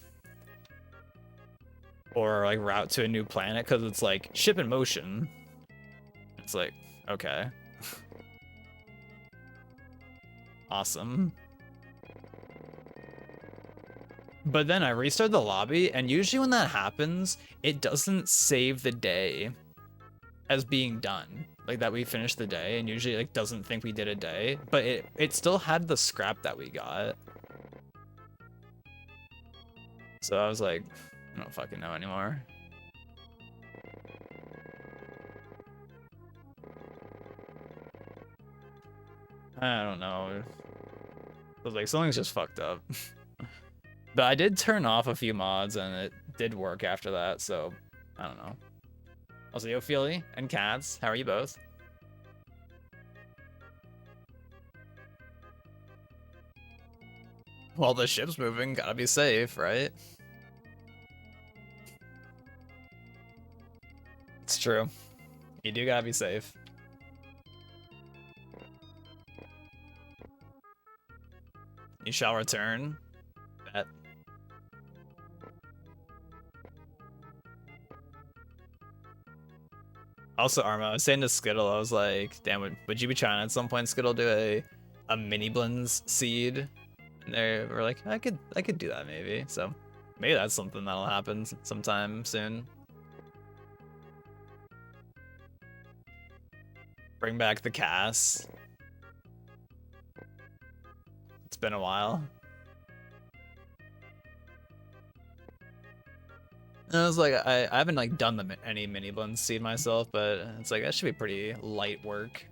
like route to a new planet, because it's like ship in motion. It's like, okay. Awesome. But then I restarted the lobby, and usually when that happens, it doesn't save the day as being done. Like that we finished the day, and usually like doesn't think we did a day, but it still had the scrap that we got. So I was like, I don't fucking know anymore. I don't know. I was like, something's just fucked up. But I did turn off a few mods, and it did work after that, so I don't know. Also, yo, Feely and Cats, how are you both? Well, the ship's moving, gotta be safe, right? It's true. You do gotta be safe. You shall return. Bet. Also, Arma, I was saying to Skittle, I was like, damn, would you be trying at some point, Skittle, do a mini blends seed? And they were like, I could do that maybe. So maybe that's something that'll happen sometime soon. Bring back the Cass. It's been a while. And I was like, I haven't like done any mini blends seed myself, but it's like that should be pretty light work.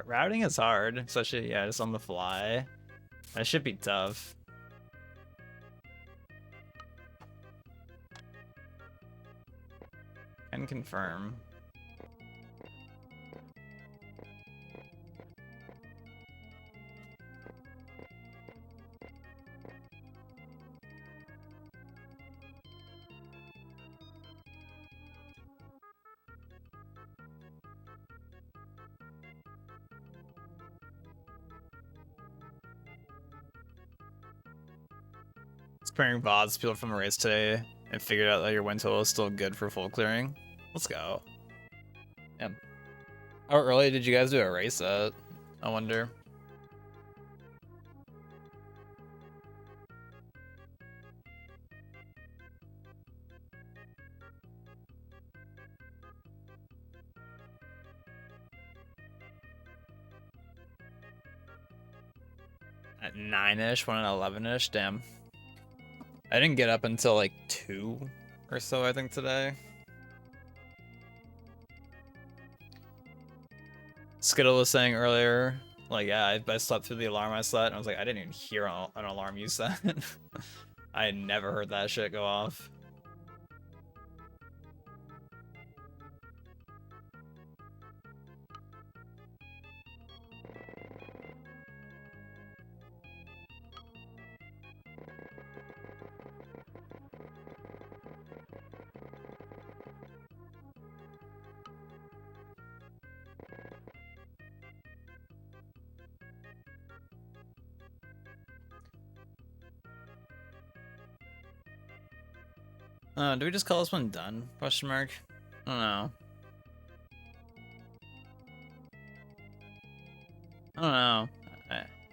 Routing is hard, especially yeah, just on the fly. That should be tough. Can confirm. Clearing VODs people from the race today and figured out that your win total is still good for full clearing. Let's go. Yeah. How early did you guys do a race at? I wonder. At 9-ish, 1 at 11-ish, damn. I didn't get up until like 2 or so, I think, today. Skittle was saying earlier, like, yeah, I slept through the alarm I set, and I was like, I didn't even hear an alarm you set. I had never heard that shit go off. Do we just call this one done? Question mark? I don't know. I don't know.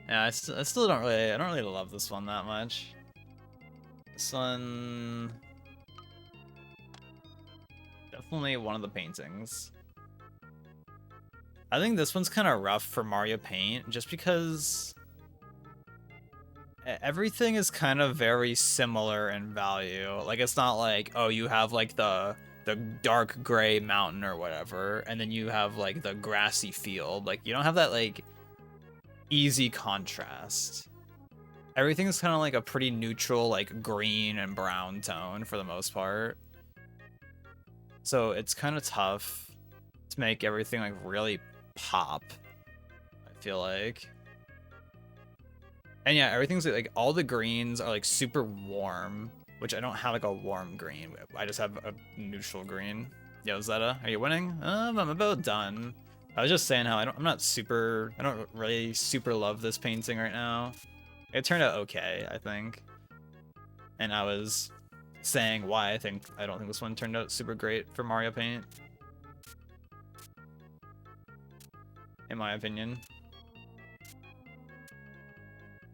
Yeah, I still don't really. I don't really love this one that much. This one, definitely one of the paintings. I think this one's kind of rough for Mario Paint, just because everything is kind of very similar in value. Like, it's not like, oh, you have like the dark gray mountain or whatever, and then you have like the grassy field. Like, you don't have that like easy contrast. Everything's kind of like a pretty neutral, like green and brown tone for the most part. So it's kind of tough to make everything like really pop, I feel like. And yeah, everything's like all the greens are like super warm, which I don't have like a warm green. I just have a neutral green. Yo, Zeta, are you winning? I'm about done. I was just saying how I don't really super love this painting right now. It turned out okay, I think. And I was saying why I don't think this one turned out super great for Mario Paint. In my opinion.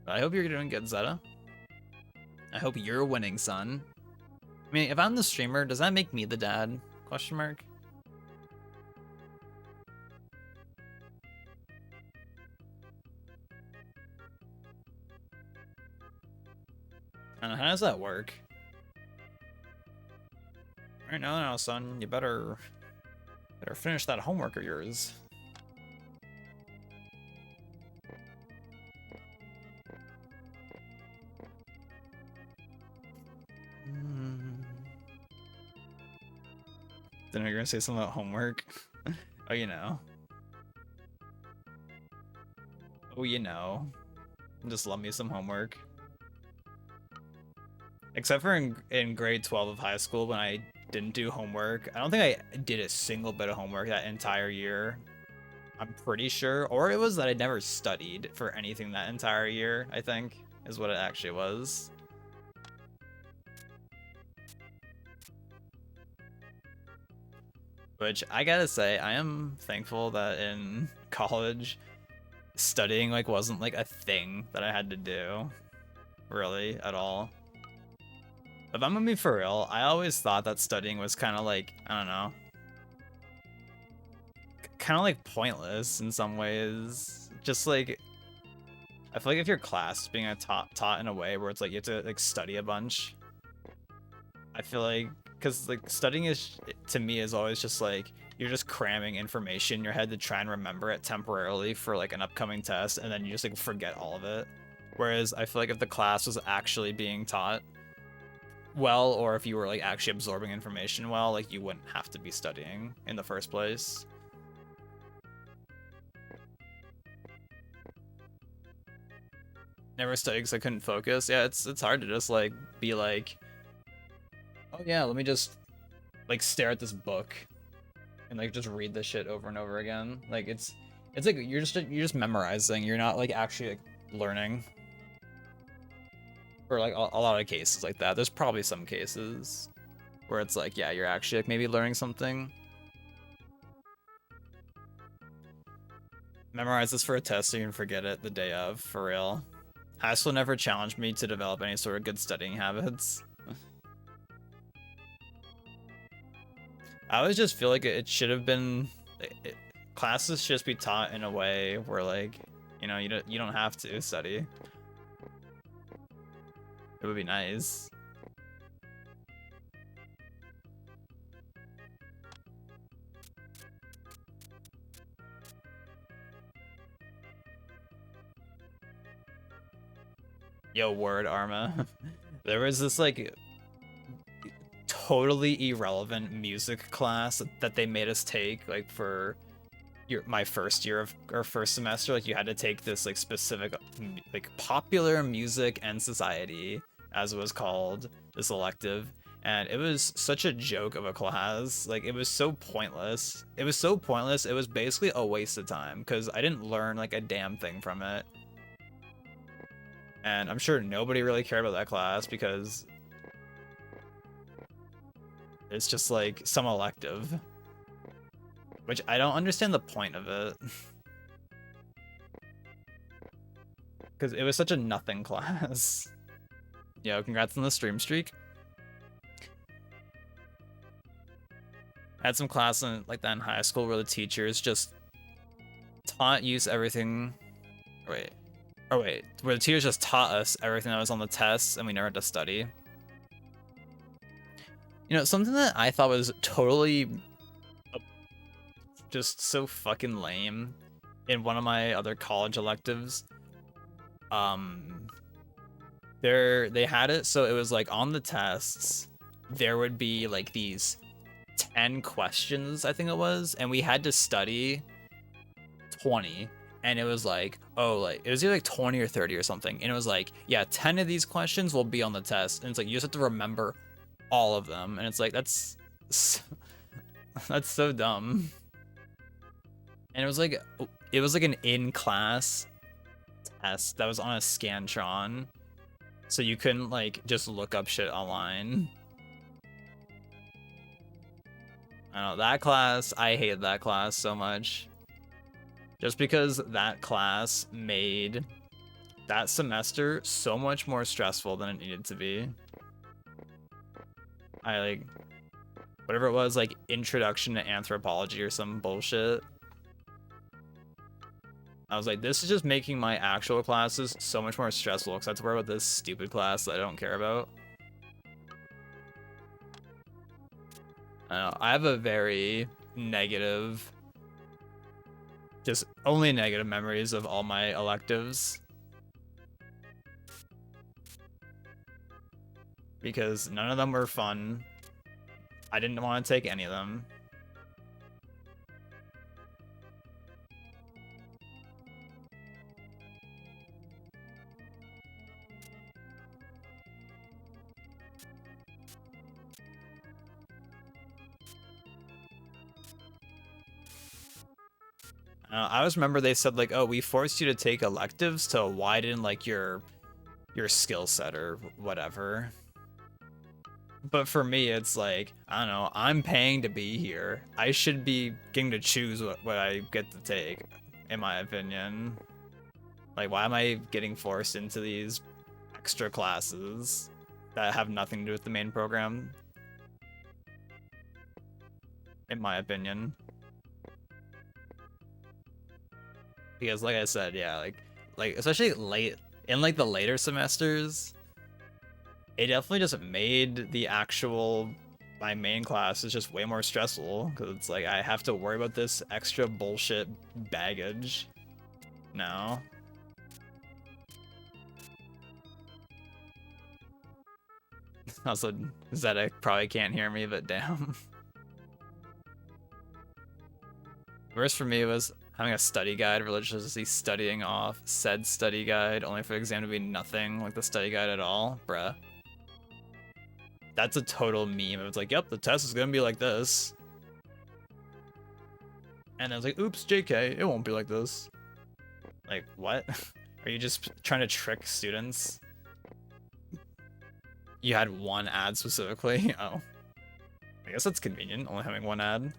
But I hope you're doing good, Zeta. I hope you're winning, son. I mean, if I'm the streamer, does that make me the dad? Question mark. I don't know, how does that work? Right now, son, you better finish that homework of yours. Then you're gonna say something about homework. Oh, you know. Oh, you know. Just love me some homework. Except for in grade 12 of high school when I didn't do homework. I don't think I did a single bit of homework that entire year. I'm pretty sure. Or it was that I never studied for anything that entire year, I think, is what it actually was. Which, I gotta say, I am thankful that in college, studying, like, wasn't, like, a thing that I had to do. Really, at all. If I'm gonna be for real, I always thought that studying was kind of like, I don't know, kind of like pointless in some ways. Just like, I feel like if your class is being taught in a way where it's like you have to like study a bunch, I feel like, because like studying is, to me, is always just like, you're just cramming information in your head to try and remember it temporarily for like an upcoming test, and then you just like forget all of it. Whereas I feel like if the class was actually being taught well, or if you were like actually absorbing information well, like you wouldn't have to be studying in the first place. Never studied because I couldn't focus. Yeah, it's hard to just like be like, oh yeah, let me just like stare at this book and like just read this shit over and over again. Like it's like you're just memorizing. You're not like actually like learning. For like a lot of cases like that. There's probably some cases where it's like, yeah, you're actually like maybe learning something. Memorize this for a test so you can forget it the day of, for real. High school never challenged me to develop any sort of good studying habits. I always just feel like it should have been... classes should just be taught in a way where like, you know, you don't have to study. It would be nice. Yo, word, Arma. There was this like totally irrelevant music class that they made us take like for my first year of or first semester. Like you had to take this like specific like popular music and society, as it was called, this elective, and it was such a joke of a class. Like it was so pointless. It was basically a waste of time because I didn't learn like a damn thing from it. And I'm sure nobody really cared about that class because it's just like some elective. Which I don't understand the point of it. Because it was such a nothing class. Yo, congrats on the stream streak. I had some class in like that in high school where the teachers just taught use everything. Wait. Where the teachers just taught us everything that was on the tests and we never had to study. You know, something that I thought was totally just so fucking lame in one of my other college electives. They had it so it was like on the tests there would be like these 10 questions, I think it was, and we had to study 20. And it was like, oh, like it was either like 20 or 30 or something, and it was like, yeah, 10 of these questions will be on the test, and it's like you just have to remember all of them, and it's like that's so dumb. And it was like an in-class test that was on a Scantron, so you couldn't like just look up shit online. I don't know, that class, I hated that class so much. Just because that class made that semester so much more stressful than it needed to be. I like whatever it was, like introduction to anthropology or some bullshit. I was like, this is just making my actual classes so much more stressful because I have to worry about this stupid class that I don't care about. I don't know, I have a very negative, just only negative memories of all my electives. Because none of them were fun. I didn't want to take any of them. I always remember they said like, oh, we forced you to take electives to widen like your skill set or whatever. But for me, it's like, I don't know, I'm paying to be here. I should be getting to choose what I get to take, in my opinion. Like, why am I getting forced into these extra classes that have nothing to do with the main program? In my opinion. Because like I said, yeah, like especially late in like the later semesters, it definitely just made the actual my main class is just way more stressful because it's like I have to worry about this extra bullshit baggage now. Also, Zedek probably can't hear me, but damn. Worst for me was having a study guide, religiously studying off said study guide, only for the exam to be nothing like the study guide at all. Bruh. That's a total meme. It was like, yep, the test is gonna be like this. And I was like, oops, JK, it won't be like this. Like, what? Are you just trying to trick students? You had one ad specifically? Oh. I guess that's convenient, only having one ad.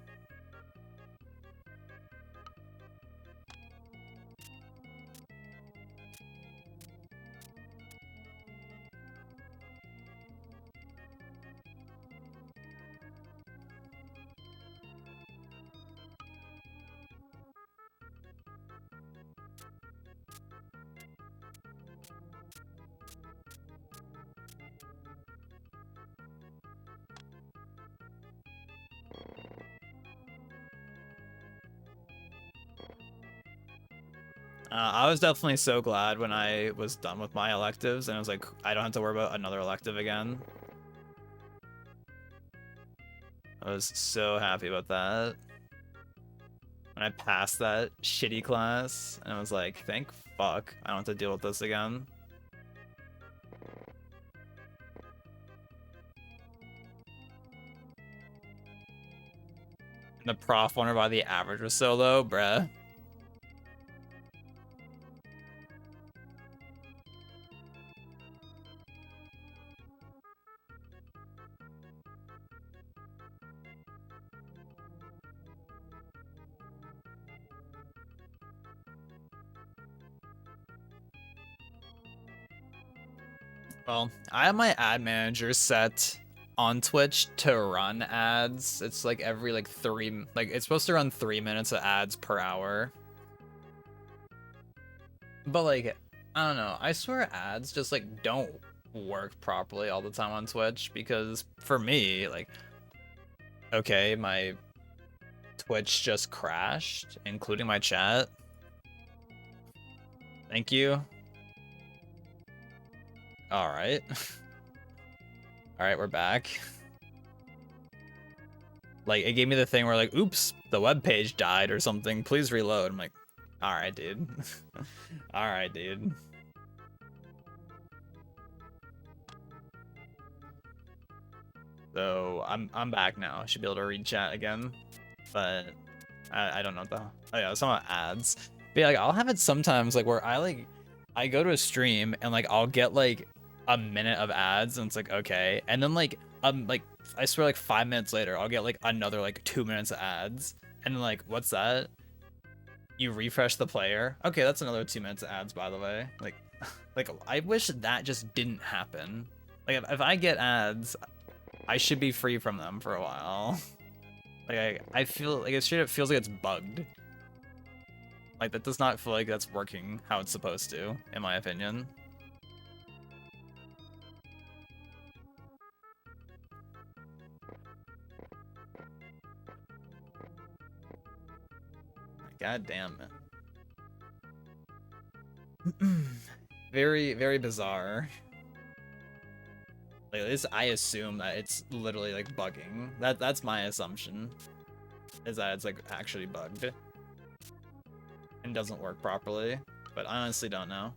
I was definitely so glad when I was done with my electives and I was like, I don't have to worry about another elective again. I was so happy about that. When I passed that shitty class and I was like, thank fuck, I don't have to deal with this again. And the prof wondered why the average was so low, bruh. Well, I have my ad manager set on Twitch to run ads. It's like every like it's supposed to run 3 minutes of ads per hour. But like, I don't know, I swear ads just like don't work properly all the time on Twitch because for me, like, okay, my Twitch just crashed, including my chat. Thank you. Alright. Alright, we're back. Like, it gave me the thing where like, oops, the web page died or something. Please reload. I'm like, alright, dude. Alright, dude. So, I'm back now. I should be able to read chat again. But I don't know what the hell. Oh yeah, some ads. But yeah, like, I'll have it sometimes like where I go to a stream and like I'll get like a minute of ads and it's like okay, and then like I swear like 5 minutes later I'll get like another like 2 minutes of ads and then like what's that? You refresh the player. Okay, that's another 2 minutes of ads by the way. Like Like, I wish that just didn't happen. Like, if I get ads, I should be free from them for a while. Like, I feel like it straight up feels like it's bugged. Like, that does not feel like that's working how it's supposed to, in my opinion. God damn it. Very, very bizarre. Like, at least I assume that it's literally like bugging. That's my assumption. Is that it's like actually bugged. And doesn't work properly. But I honestly don't know.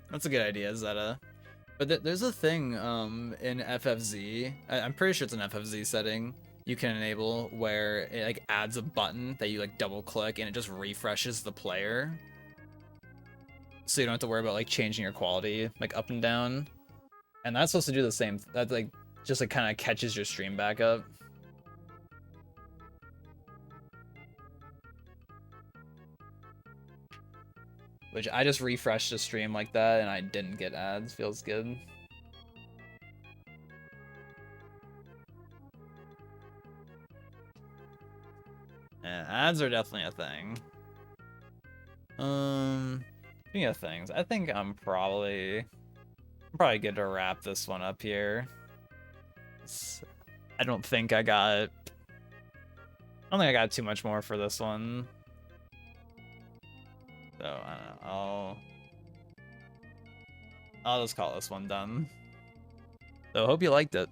That's a good idea, Zeta. But there's a thing in FFZ. I'm pretty sure it's an FFZ setting you can enable where it like adds a button that you like double click and it just refreshes the player. So you don't have to worry about like changing your quality like up and down. And that's supposed to do the same. That like just like kind of catches your stream back up. Which I just refreshed the stream like that and I didn't get ads. Feels good. Yeah, ads are definitely a thing. Speaking of things, I think I'm probably good to wrap this one up here. I don't think I got too much more for this one. So I don't know. I'll just call this one done. So hope you liked it.